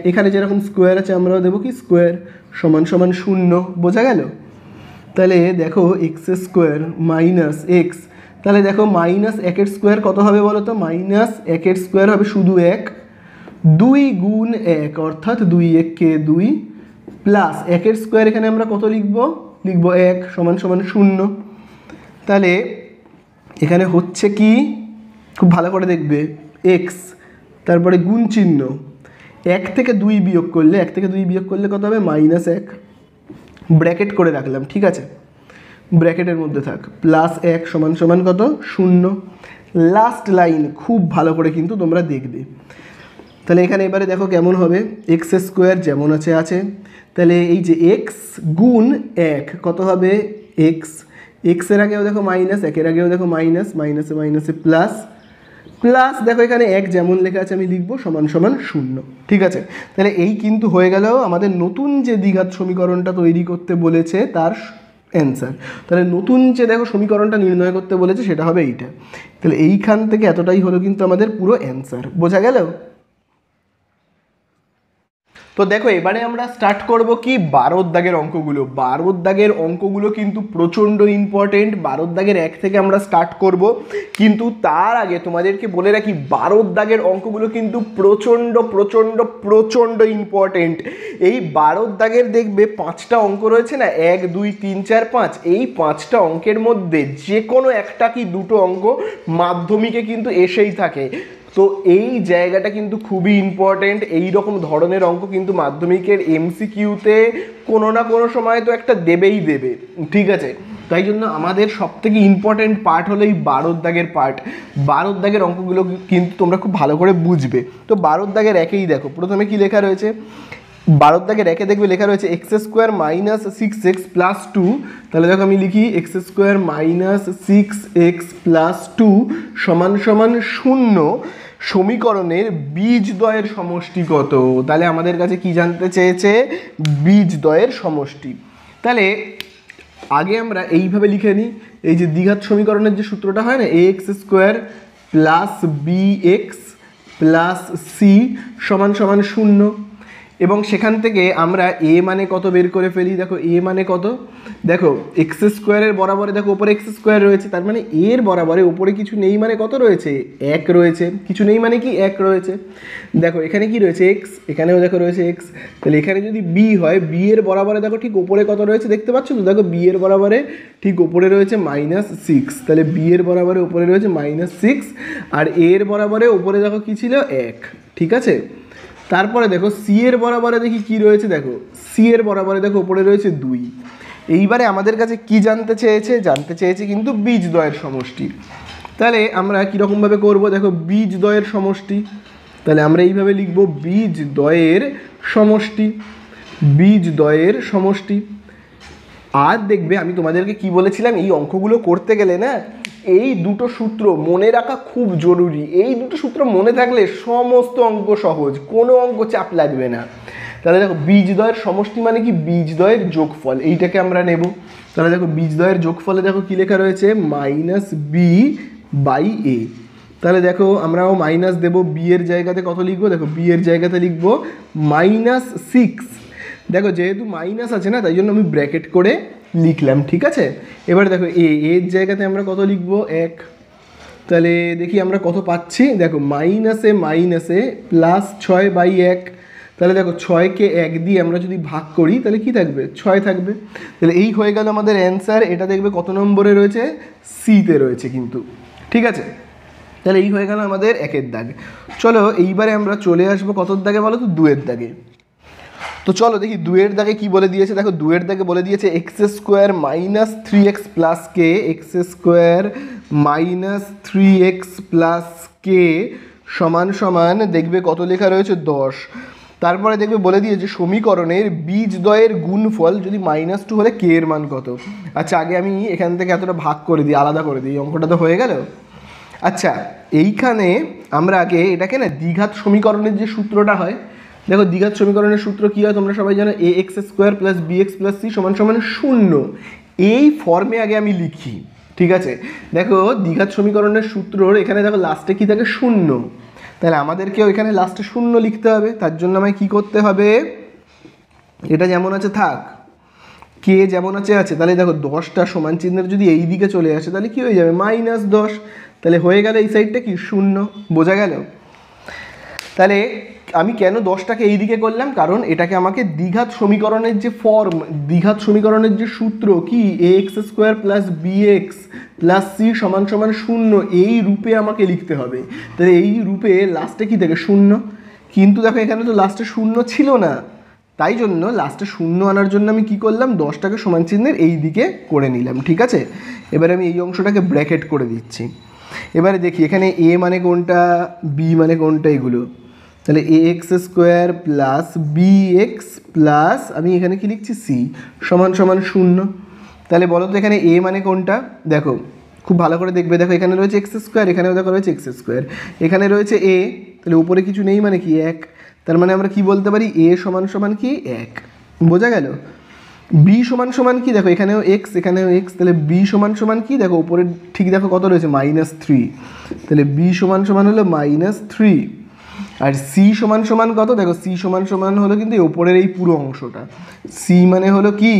এখানে যেরকম স্কোয়ার আছে আমরাও দেবো কি স্কোয়ার সমান সমান 0। বোঝা গেল। তাহলে দেখো এক্স স্কোয়ার মাইনাস এক্স, তাহলে দেখো মাইনাস 1 স্কোয়ার কত হবে বলো তো, মাইনাস 1 স্কোয়ার হবে শুধু 1, 2 গুণ 1 অর্থাৎ 2 1 কে 2, প্লাস 1 স্কোয়ার এখানে আমরা কত লিখবো, লিখবো 1 সমান সমান 0। তাহলে এখানে হচ্ছে কি, খুব ভালো করে দেখবে, এক্স তারপরে গুণ চিহ্ন, 1 থেকে 2 বিয়োগ করলে, 1 থেকে 2 বিয়োগ করলে কত হবে, -1, ব্র্যাকেট করে রাখলাম। ঠিক আছে, ব্র্যাকেটের মধ্যে থাক, প্লাস 1 সমান সমান কত, 0। লাস্ট লাইন খুব ভালো করে কিন্তু তোমরা দেখবে। তাহলে এখানে এবারে দেখো কেমন হবে, এক্স স্কোয়ার যেমন আছে আছে, তাহলে এই যে এক্স গুণ 1 কত হবে, এক্স, এক্সের আগেও দেখো মাইনাস, 1-এর আগেও দেখো মাইনাস, মাইনাসে মাইনাসে প্লাস, প্লাস দেখো এখানে 1 যেমন লেখা আছে আমি লিখবো সমান সমান 0। ঠিক আছে, তাহলে এই কিন্তু হয়ে গেল আমাদের নতুন যে দ্বিঘাত সমীকরণটা তৈরি করতে বলেছে তার অ্যান্সার। তাহলে নতুন যে দেখো সমীকরণটা নির্ণয় করতে বলেছে সেটা হবে এইটা। তাহলে এইখান থেকে এতটাই হলো কিন্তু আমাদের পুরো অ্যান্সার। বোঝা গেল। তো দেখো এবারে আমরা স্টার্ট করব কি, 12 দাগের অঙ্কগুলো। 12 দাগের অঙ্কগুলো কিন্তু প্রচণ্ড ইম্পর্টেন্ট। 12 দাগের 1 থেকে আমরা স্টার্ট করব, কিন্তু তার আগে তোমাদেরকে বলে রাখি 12 দাগের অঙ্কগুলো কিন্তু প্রচণ্ড প্রচণ্ড প্রচণ্ড ইম্পর্টেন্ট। এই 12 দাগের দেখবে 5টা অঙ্ক রয়েছে না, 1 2 3 4 5, এই 5টা অঙ্কের মধ্যে যে কোনো একটা কি দুটো অঙ্ক মাধ্যমিকে কিন্তু এসেই থাকে। তো এই জায়গাটা কিন্তু খুবই ইম্পর্টেন্ট। এই রকম ধরনের অঙ্ক কিন্তু মাধ্যমিকের এমসিকিউতে কোনো না কোনো সময় তো একটা দেবেই দেবে। ঠিক আছে, তাই জন্য আমাদের সবথেকে ইম্পর্টেন্ট পার্ট হলো এই 12 দাগের পার্ট। 12 দাগের অঙ্কগুলো কিন্তু তোমরা খুব ভালো করে বুঝবে। তো 12 দাগের একেই দেখো প্রথমে কি লেখা রয়েছে, 12 দাগের একে দেখবে লেখা রয়েছে x square minus 6x plus 2। তাহলে দেখো আমি লিখি x square minus 6x plus 2 সমান সমান 0। সমীকরণের বীজদ্বয়ের সমষ্টি কত? তাহলে আমাদের কাছে কি জানতে চেয়েছে? বীজদ্বয়ের সমষ্টি। তাহলে আগে আমরা এইভাবে লিখে নিই, এই যে দ্বিঘাত সমীকরণের যে সূত্রটা হয় না, ax square plus bx plus c সমান সমান 0, এবং সেখান থেকে আমরা a মানে কত বের করে ফেলি। দেখো a মানে কত, দেখো এক্স স্কোয়ারের বরাবরে দেখো উপরে এক্স স্কোয়ার রয়েছে, তার মানে এর বরাবরে উপরে কিছু নেই মানে কত রয়েছে? 1 রয়েছে। কিছু নেই মানে কি? 1 রয়েছে। দেখো এখানে কি রয়েছে? x, এখানেও দেখো রয়েছে x। তাহলে এখানে যদি b হয়, b এর বরাবরে দেখো ঠিক উপরে কত রয়েছে দেখতে পাচ্ছ তো? দেখো b এর বরাবরে ঠিক উপরে রয়েছে -6। তাহলে b এর বরাবরে উপরে রয়েছে -6, আর a এর বরাবরে উপরে দেখো কি ছিল? 1। ঠিক আছে। তারপরে দেখো সি এর বরাবরে দেখি কি রয়েছে, দেখো সি এর বরাবরে দেখো উপরে রয়েছে 2। এইবারে আমাদের কাছে কি জানতে চেয়েছে? জানতে চেয়েছে কিন্তু বীজদ্বয়ের সমষ্টি। তাহলে আমরা কীরকমভাবে করব? দেখো বীজদ্বয়ের সমষ্টি, তাহলে আমরা এইভাবে লিখব বীজদ্বয়ের সমষ্টি, বীজদ্বয়ের সমষ্টি। আর দেখবে আমি তোমাদেরকে কি বলেছিলাম, এই অঙ্কগুলো করতে গেলে না এই দুটো সূত্র মনে রাখা খুব জরুরি। এই দুটো সূত্র মনে থাকলে সমস্ত অঙ্ক সহজ, কোনো অঙ্ক চাপ লাগবে না। তাহলে দেখো বীজদ্বয়ের সমষ্টি মানে কি? বীজদ্বয়ের যোগফল, এইটাকে আমরা নেব। তাহলে দেখো বীজদ্বয়ের যোগফলে দেখো কি লেখা রয়েছে? -b/a। তাহলে দেখো আমরাও মাইনাস দেবো, বি এর জায়গাতে কত লিখবো? দেখো বি এর জায়গাতে লিখবো -6। দেখো যেহেতু মাইনাস আছে না, তাই জন্য আমি ব্র্যাকেট করে লিখলাম। ঠিক আছে। এবার দেখো এর জায়গাতে আমরা কত লিখবো? 1। তাহলে দেখি আমরা কত পাচ্ছি। দেখো মাইনাসে মাইনাসে +6/1। তাহলে দেখো 6কে 1 দিয়ে আমরা যদি ভাগ করি তাহলে কি থাকবে? 6 থাকবে। তাহলে এই হয়ে গেল আমাদের অ্যান্সার। এটা দেখবে কত নম্বরে রয়েছে? সিতে রয়েছে কিন্তু। ঠিক আছে। তাহলে এই হয়ে গেল আমাদের 1-এর দাগ। চলো এইবারে আমরা চলে আসবো কতর দাগে বলো তো? 2-এর দাগে। তো চলো দেখি 2-এর দাগে কি বলে দিয়েছে। দেখো 2-এর দাগে বলে দিয়েছে x square minus 3x plus k, x square minus 3x plus k সমান সমান দেখবে কত লেখা রয়েছে? 10। তারপরে দেখবে বলে দিয়েছে সমীকরণের বীজদ্বয়ের গুণফল যদি -2 হলে কে এর মান কত। আচ্ছা আগে আমি এখান থেকে এতটা ভাগ করে দিই, আলাদা করে দিই, অঙ্কটা তো হয়ে গেল। আচ্ছা এইখানে আমরা আগে এটাকে না দ্বিঘাত সমীকরণের যে সূত্রটা হয়, দেখো দ্বিঘাত সমীকরণের সূত্র কী হয় তোমরা সবাই জানো, ax square plus bx plus c সমান সমান 0। এই ফর্মে আগে আমি লিখি। ঠিক আছে। দেখো দ্বিঘাত সমীকরণের সূত্রর এখানে দেখো লাস্টে কী থাকে? 0। তাহলে আমাদেরকেও এখানে লাস্টে 0 লিখতে হবে। তার জন্য আমায় কী করতে হবে? এটা যেমন আছে থাক, কে যেমন আছে আছে। তাহলে দেখো 10টা সমান চিহ্নের যদি এই দিকে চলে আসে তাহলে কি হয়ে যাবে? -10। তাহলে হয়ে গেল এই সাইডটা কি? 0। বোঝা গেল? তাহলে আমি কেন 10টাকে এই দিকে করলাম? কারণ এটাকে আমাকে দ্বিঘাত সমীকরণের যে ফর্ম, দ্বিঘাত সমীকরণের যে সূত্র কি ax square plus bx plus c সমান সমান 0, এই রূপে আমাকে লিখতে হবে। তাহলে এই রূপে লাস্টে কি থাকে? 0। কিন্তু দেখো এখানে তো লাস্টে 0 ছিল না, তাই জন্য লাস্টে 0 আনার জন্য আমি কি করলাম? 10টাকে সমান চিহ্নের এই দিকে করে নিলাম। ঠিক আছে। এবারে আমি এই অংশটাকে ব্র্যাকেট করে দিচ্ছি। এবারে দেখি এখানে a মানে কোনটা, b মানে কোনটা, এগুলো। তাহলে ax square plus bx plus আমি এখানে কি লিখছি? c সমান সমান 0। তাহলে বলো তো এখানে a মানে কোনটা? দেখো খুব ভালো করে দেখবে, দেখো এখানে রয়েছে এক্স স্কোয়ার, এখানেও দেখো রয়েছে এক্স স্কোয়ার, এখানে রয়েছে a, তাহলে উপরে কিছু নেই মানে কি? 1। তার মানে আমরা কি বলতে পারি? a সমান সমান কি? 1। বোঝা গেল? b সমান সমান কি? দেখো এখানেও x, এখানেও x, তাহলে b সমান সমান কি? দেখো উপরে ঠিক দেখো কত রয়েছে? -3। তাহলে b সমান সমান হলো -3। আর c সমান সমান কত? দেখো c সমান সমান হলো কিন্তু ওপরের এই পুরো অংশটা। c মানে হলো কি?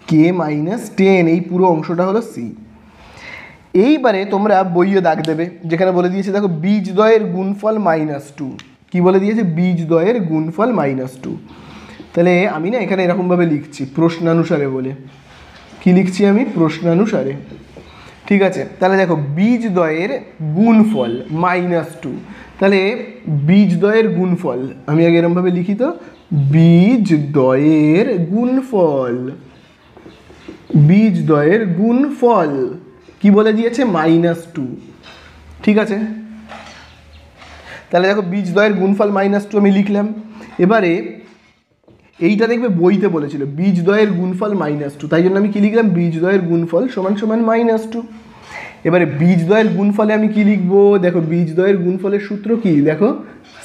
k - 10, এই পুরো অংশটা হলো c। এইবারে তোমরা বইয়ে দাগ দেবে, যেখানে বলে দিয়েছে দেখো বীজদ্বয়ের গুণফল -2। কি বলে দিয়েছে? বীজদ্বয়ের গুণফল -2। তাহলে আমি না এখানে এরকমভাবে লিখছি প্রশ্নানুসারে বলে। কি লিখছি আমি? প্রশ্নানুসারে। ঠিক আছে। তাহলে দেখো বীজদ্বয়ের গুণফল -2। তাহলে বীজদ্বয়ের গুণফল আমি আগে এরকমভাবে লিখি তো, বীজদ্বয়ের গুণফল। বীজদ্বয়ের গুণফল কি বলে দিয়েছে -2, ঠিক আছে। তাহলে দেখো বীজদ্বয়ের গুণফল -2 আমি লিখলাম। এবারে এইটা দেখবে বইতে বলেছিল বীজদ্বয়ের গুণফল -2, তাই জন্য আমি কি লিখলাম বীজদ্বয়ের গুণফল সমান সমান -2। এবারে বীজদ্বয়ের গুণফলে আমি কি লিখবো, দেখো বীজদ্বয়ের গুণফলের সূত্র কি, দেখো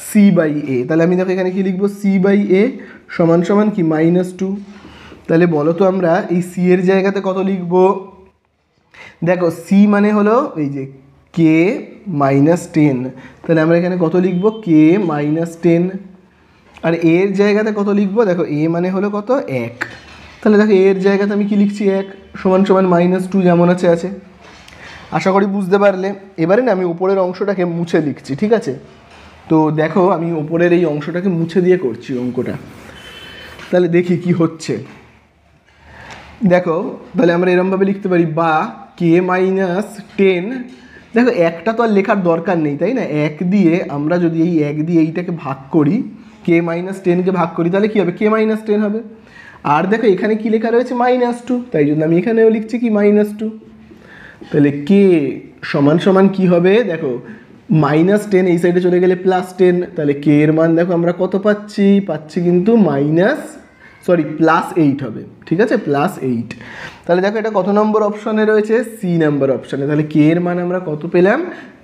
c/a। তাহলে আমি দেখো এখানে কি লিখবো c/a সমান সমান কি -2। তাহলে বলো তো আমরা এই c এর জায়গাতে কত লিখবো, দেখো c মানে হলো এই যে k - 10, তাহলে আমরা এখানে কত লিখবো k - 10। আর a এর জায়গাতে কত লিখবো, দেখো a মানে হলো কত 1, তাহলে দেখো a এর জায়গাতে আমি কি লিখছি 1 সমান সমান -2 যেমন আছে। আশা করি বুঝতে পারলে। এবারে না আমি উপরের অংশটাকে মুছে লিখছি, ঠিক আছে। তো দেখো আমি উপরের এই অংশটাকে মুছে দিয়ে করছি অঙ্কটা, তাহলে দেখি কি হচ্ছে। দেখো তাহলে আমরা এরমভাবে লিখতে পারি বা k - 10, দেখো একটা তো আর লেখার দরকার নেই তাই না, 1 দিয়ে আমরা যদি এই 1 দিয়ে এইটাকে ভাগ করি, k - 10কে ভাগ করি, তাহলে কি হবে k - 10 হবে। আর দেখো এখানে কি লেখা রয়েছে -2, তাই জন্য আমি এখানেও লিখছি কি -2। তাহলে k সমান সমান কি হবে, দেখো -10 এই সাইডে চলে গেলে +10, তাহলে k এর মান দেখো আমরা কত পাচ্ছি কিন্তু +8 হবে, ঠিক আছে +8। তাহলে দেখো এটা কত নম্বর অপশনে রয়েছে, সি নাম্বার অপশনে। তাহলে k এর মান আমরা কত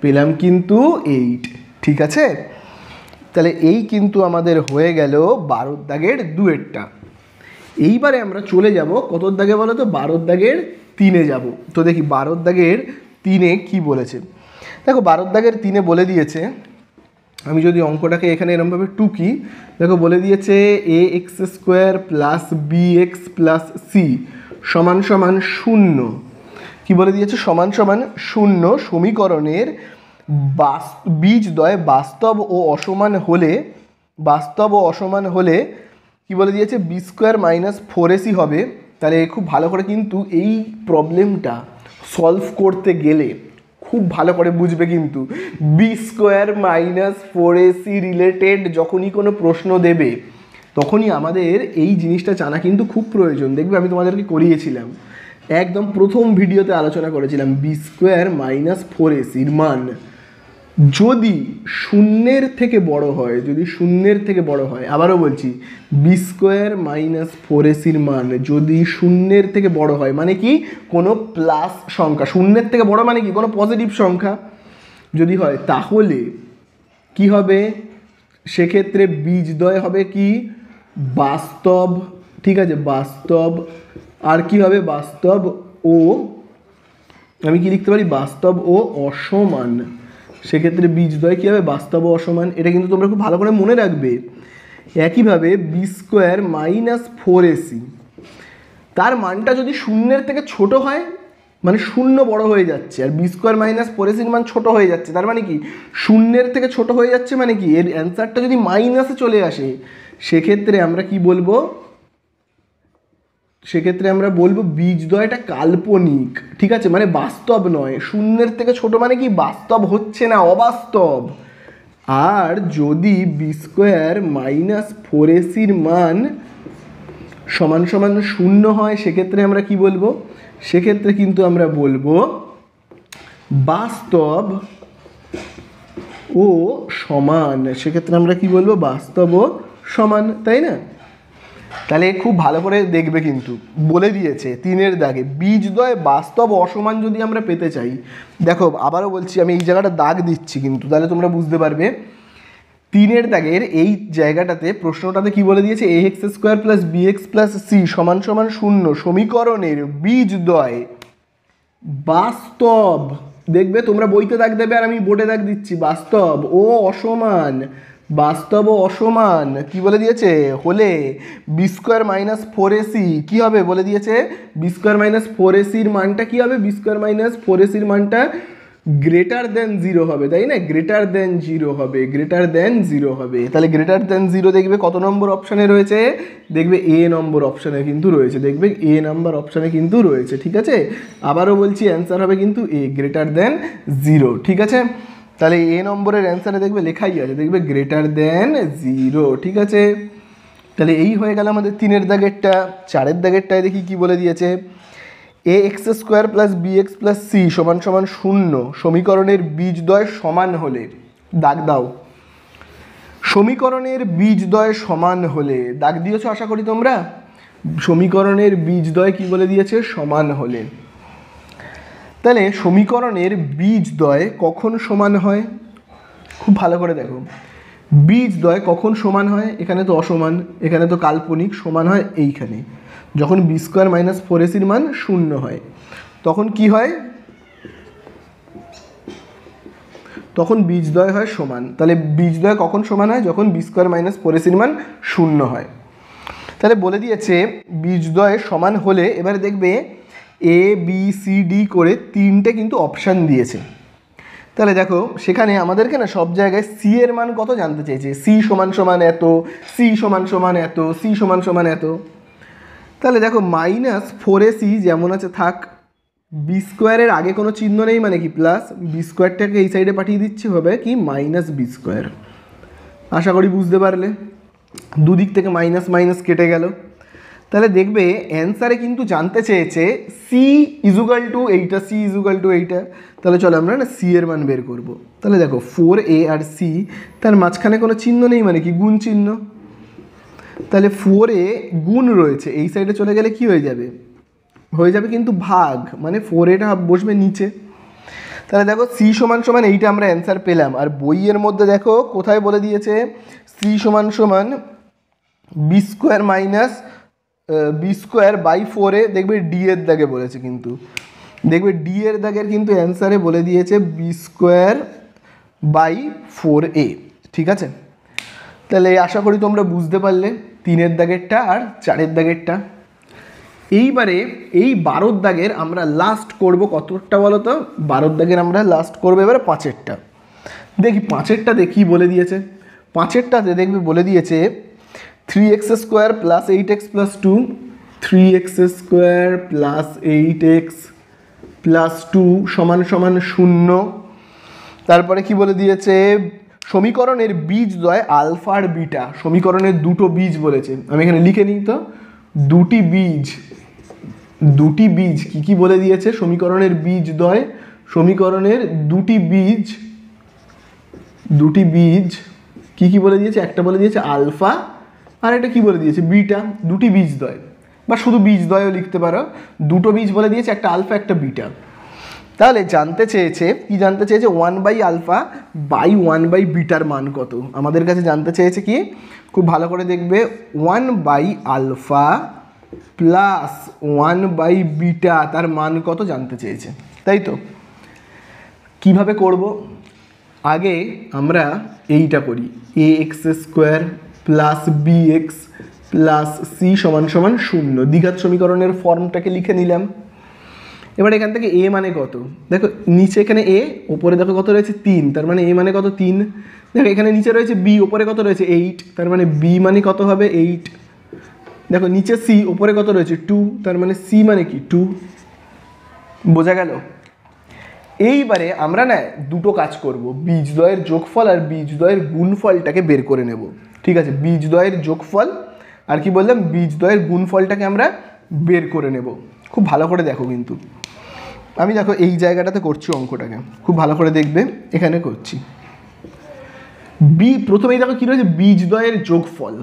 পেলাম কিন্তু 8, ঠিক আছে। তাহলে এই কিন্তু আমাদের হয়ে গেল 12 দাগের 2-এরটা। এইবারে আমরা চলে যাব কত দাগে বলো তো, 12 দাগের 3-এ যাব। তো দেখি 12 দাগের 3-এ কি বলেছে। দেখো 12 দাগের 3-এ বলে দিয়েছে, আমি যদি অঙ্কটাকে এখানে এরমভাবে টুকি, দেখো বলে দিয়েছে ax² + bx + c সমান সমান 0। কি বলে দিয়েছে, সমান সমান 0 সমীকরণের বীজদ্বয় বাস্তব ও অসমান হলে কি বলে দিয়েছে b² - 4ac হবে। তাহলে খুব ভালো করে কিন্তু এই প্রবলেমটা সলভ করতে গেলে খুব ভালো করে বুঝবে কিন্তু, b² - 4ac রিলেটেড যখনই কোনো প্রশ্ন দেবে তখনই আমাদের এই জিনিসটা জানা কিন্তু খুব প্রয়োজন। দেখবে আমি তোমাদেরকে করিয়েছিলাম, একদম প্রথম ভিডিওতে আলোচনা করেছিলাম b² - 4ac এর মান যদি শূন্যের থেকে বড় হয়, আবারও বলছি b² - 4ac এর মান যদি শূন্যের থেকে বড় হয়, মানে কি কোনো প্লাস সংখ্যা, শূন্যের থেকে বড় মানে কি কোনো পজিটিভ সংখ্যা যদি হয়, তাহলে কি হবে, সেক্ষেত্রে বীজদ্বয় হবে কি বাস্তব, ঠিক আছে বাস্তব। আর কি হবে, বাস্তব ও, আমি কি লিখতে পারি বাস্তব ও অসমান। সেক্ষেত্রে বীজদ্বয় কী হবে, বাস্তব ও অসমান। এটা কিন্তু তোমরা খুব ভালো করে মনে রাখবে। একইভাবে b² - 4ac তার মানটা যদি শূন্যের থেকে ছোট হয়, মানে শূন্য বড় হয়ে যাচ্ছে, আর b² - 4ac মান ছোট হয়ে যাচ্ছে, তার মানে কি শূন্যের থেকে ছোট হয়ে যাচ্ছে, মানে কি এর অ্যান্সারটা যদি মাইনাসে চলে আসে, সেক্ষেত্রে আমরা কি বলবো, সেক্ষেত্রে আমরা বলবো বীজদ্বয়টা কাল্পনিক, ঠিক আছে, মানে বাস্তব নয়। শূন্যের থেকে ছোট মানে কি বাস্তব হচ্ছে না, অবাস্তব। আর যদি b² - 4ac মান সমান সমান 0 হয়, সেক্ষেত্রে আমরা কি বলবো, সেক্ষেত্রে কিন্তু আমরা বলবো বাস্তব ও সমান। সেক্ষেত্রে আমরা কি বলবো, বাস্তব ও সমান, তাই না। তাহলে খুব ভালো করে দেখবে কিন্তু বলে দিয়েছে 3-এর দাগে বীজদ্বয় বাস্তব অসমান যদি আমরা পেতে চাই, দেখো আবারও বলছি আমি এই জায়গাটা দাগ দিচ্ছি কিন্তু, তাহলে তোমরা বুঝতে পারবে। 3-এর দাগের এই জায়গাটাতে প্রশ্নটাতে কি বলে দিয়েছে, ax² + bx + c সমান সমান 0 সমীকরণের বীজদ্বয় বাস্তব, দেখবে তোমরা বইতে দাগ দেবে আর আমি বোর্ডে দাগ দিচ্ছি, বাস্তব ও অসমান, বাস্তব ও অসমান কি বলে দিয়েছে, হলে b² - 4ac কি হবে বলে দিয়েছে, b² - 4ac এর মানটা কি হবে, b² - 4ac এর মানটা >0 হবে, তাই না, >0 হবে। তাহলে >0 দেখবে কত নম্বর অপশানে রয়েছে, দেখবে a নম্বর অপশানে কিন্তু রয়েছে, দেখবে a নাম্বার অপশানে কিন্তু রয়েছে, ঠিক আছে। আবারও বলছি অ্যান্সার হবে কিন্তু a >0, ঠিক আছে। তাহলে a নম্বরের অ্যান্সারে দেখবে লেখাই আছে, দেখবে >0, ঠিক আছে। তাহলে এই হয়ে গেল আমাদের 3-এর দাগেরটা। 4-এর দাগেরটায় দেখি কি বলে দিয়েছে, a x square plus B x plus c সমান সমান 0 সমীকরণের বীজদ্বয় সমান হলে, দাগ দাও। সমীকরণের বীজদ্বয় সমান হলে, দাগ দিয়েছো আশা করি তোমরা। সমীকরণের বীজদ্বয় কি বলে দিয়েছে? সমান হলে। তাহলে সমীকরণের বীজদ্বয় কখন সমান হয়? খুব ভালো করে দেখো, বীজদ্বয় কখন সমান হয়? এখানে তো অসমান, এখানে তো কাল্পনিক, সমান হয় এইখানে যখন বি স্কোয়ার মাইনাস 4ac মান 0 হয়। তখন কি হয়? তখন বীজদ্বয় হয় সমান। তাহলে বীজদ্বয় কখন সমান হয়? যখন বি স্কোয়ার মাইনাস 4ac মান 0 হয়। তাহলে বলে দিয়েছে বীজদ্বয় সমান হলে, এবারে দেখবে এ বি সি ডি করে 3টে কিন্তু অপশান দিয়েছে। তাহলে দেখো সেখানে আমাদেরকে না সব জায়গায় সি এর মান কত জানতে চেয়েছে, সি সমান সমান এত, সি সমান সমান এত, সি সমান সমান এত। তাহলে দেখো -4ac যেমন আছে থাক, বি স্কোয়ারের আগে কোনো চিহ্ন নেই মানে কি প্লাস, বি স্কোয়ারটাকে এই সাইডে পাঠিয়ে দিচ্ছি, হবে কি মাইনাস বি স্কোয়ার। আশা করি বুঝতে পারলে, দুদিক থেকে মাইনাস মাইনাস কেটে গেল। তাহলে দেখবে অ্যান্সারে কিন্তু জানতে চেয়েছে সি ইজুগাল টু এইটা, সি ইজুগাল টু এইটা। তাহলে চলো আমরা না সি এর মান বের করব। তাহলে দেখো 4a আর সি, তার মাঝখানে কোনো চিহ্ন নেই মানে কি গুণ চিহ্ন। তাহলে 4a গুণ রয়েছে, এই সাইডে চলে গেলে কি হয়ে যাবে? হয়ে যাবে কিন্তু ভাগ, মানে 4aটা বসবে নিচে। তাহলে দেখো সি সমান সমান এইটা আমরা অ্যান্সার পেলাম। আর বইয়ের মধ্যে দেখো কোথায় বলে দিয়েছে সি সমান সমান B square minus B square by 4a, দেখবে ডি এর দাগে বলেছে, কিন্তু দেখবে ডি এর দাগের কিন্তু অ্যান্সারে বলে দিয়েছে বি স্কোয়ার বাই 4a। ঠিক আছে, তাহলে আশা করি তোমরা বুঝতে পারলে 3-এর দাগেরটা আর 4-এর দাগেরটা। এইবারে এই 12-র দাগের আমরা লাস্ট করব কতটা বলো তো? 12-র দাগের আমরা লাস্ট করবো এবারে 5-এরটা। দেখি 5-এরটাতে কী বলে দিয়েছে। 5-এরটাতে দেখবে বলে দিয়েছে 3x square plus 8x plus 2, 3x square plus 8x plus 2 সমান সমান 0। তারপরে কি বলে দিয়েছে? সমীকরণের বীজদ্বয় আলফা আর বিটা, সমীকরণের দুটো বীজ বলেছে। আমি এখানে লিখে নিই তো, দুটি বীজ কি কি বলে দিয়েছে? সমীকরণের বীজদ্বয়, সমীকরণের দুটি বীজ কি কি বলে দিয়েছে? একটা বলে দিয়েছে আলফা, আর এটা কি বলে দিয়েছে? বিটা। দুটি বীজদ্বয়, বা শুধু বীজদ্বয়ও লিখতে পারো। দুটো বীজ বলে দিয়েছে, একটা আলফা একটা বিটা। তাহলে জানতে চেয়েছে কি? জানতে চেয়েছে 1/α বাই 1/βর মান কত। আমাদের কাছে জানতে চেয়েছে কি? খুব ভালো করে দেখবে, 1/α প্লাস 1/β তার মান কত জানতে চেয়েছে, তাই তো? কিভাবে করব? আগে আমরা এইটা করি, ax square plus bx plus c সমান সমান 0। দ্বিঘাত সমীকরণের ফর্মটাকে লিখে নিলাম। এবার এখান থেকে a মানে কত? দেখো নিচে এখানে a, ওপরে দেখো কত রয়েছে 3, তার মানে a মানে কত 3। দেখো এখানে নিচে রয়েছে b, ওপরে কত রয়েছে 8, তার মানে b মানে কত হবে 8। দেখো নিচে c, ওপরে কত রয়েছে 2, তার মানে c মানে কি 2। বোঝা গেল? এইবারে আমরা না দুটো কাজ করব, বীজদ্বয়ের যোগফল আর বীজদ্বয়ের গুণফলটাকে বের করে নেব। ঠিক আছে, বীজদ্বয়ের যোগফল আর কি বললাম, বীজদ্বয়ের গুণফলটাকে আমরা বের করে নেব। খুব ভালো করে দেখো কিন্তু, আমি দেখো এই জায়গাটাতে করছি অঙ্কটাকে, খুব ভালো করে দেখবে, এখানে করছি। প্রথমেই দেখো কী রয়েছে? বীজদ্বয়ের যোগফল।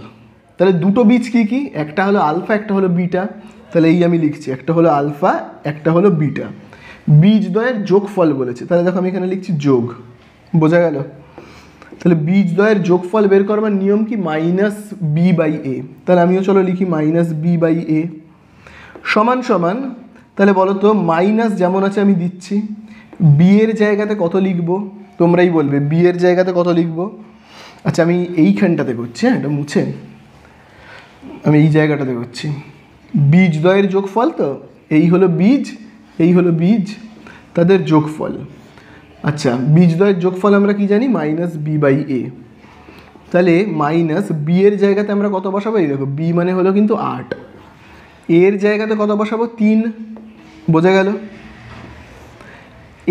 তাহলে দুটো বীজ কি কি? একটা হলো আলফা, একটা হলো বিটা। তাহলে এই আমি লিখছি, একটা হলো আলফা, একটা হলো বিটা। বীজদ্বয়ের যোগফল বলেছে, তাহলে দেখো আমি এখানে লিখছি যোগ। বোঝা গেল? তাহলে বীজদ্বয়ের যোগফল বের করবার নিয়ম কি? -b/a। তাহলে আমিও চলো লিখি -b/a সমান সমান, তাহলে বলো তো মাইনাস যেমন আছে আমি দিচ্ছি, বি এর জায়গাতে কত লিখবো? তোমরাই বলবে বি এর জায়গাতে কত লিখবো। আচ্ছা আমি এইখানটাতে করছি, হ্যাঁ এটা মুছে, আমি এই জায়গাটাতে করছি। বীজদ্বয়ের যোগফল, তো এই হলো বীজ, এই হলো বীজ, তাদের যোগফল। আচ্ছা বীজদ্বয়ের যোগফল আমরা কি জানি? -b/a। তাহলে মাইনাস বি এর জায়গাতে আমরা কত বসাবো? এই দেখো বি মানে হলো কিন্তু 8, এর জায়গাতে কত বসাবো? 3। বোঝা গেল?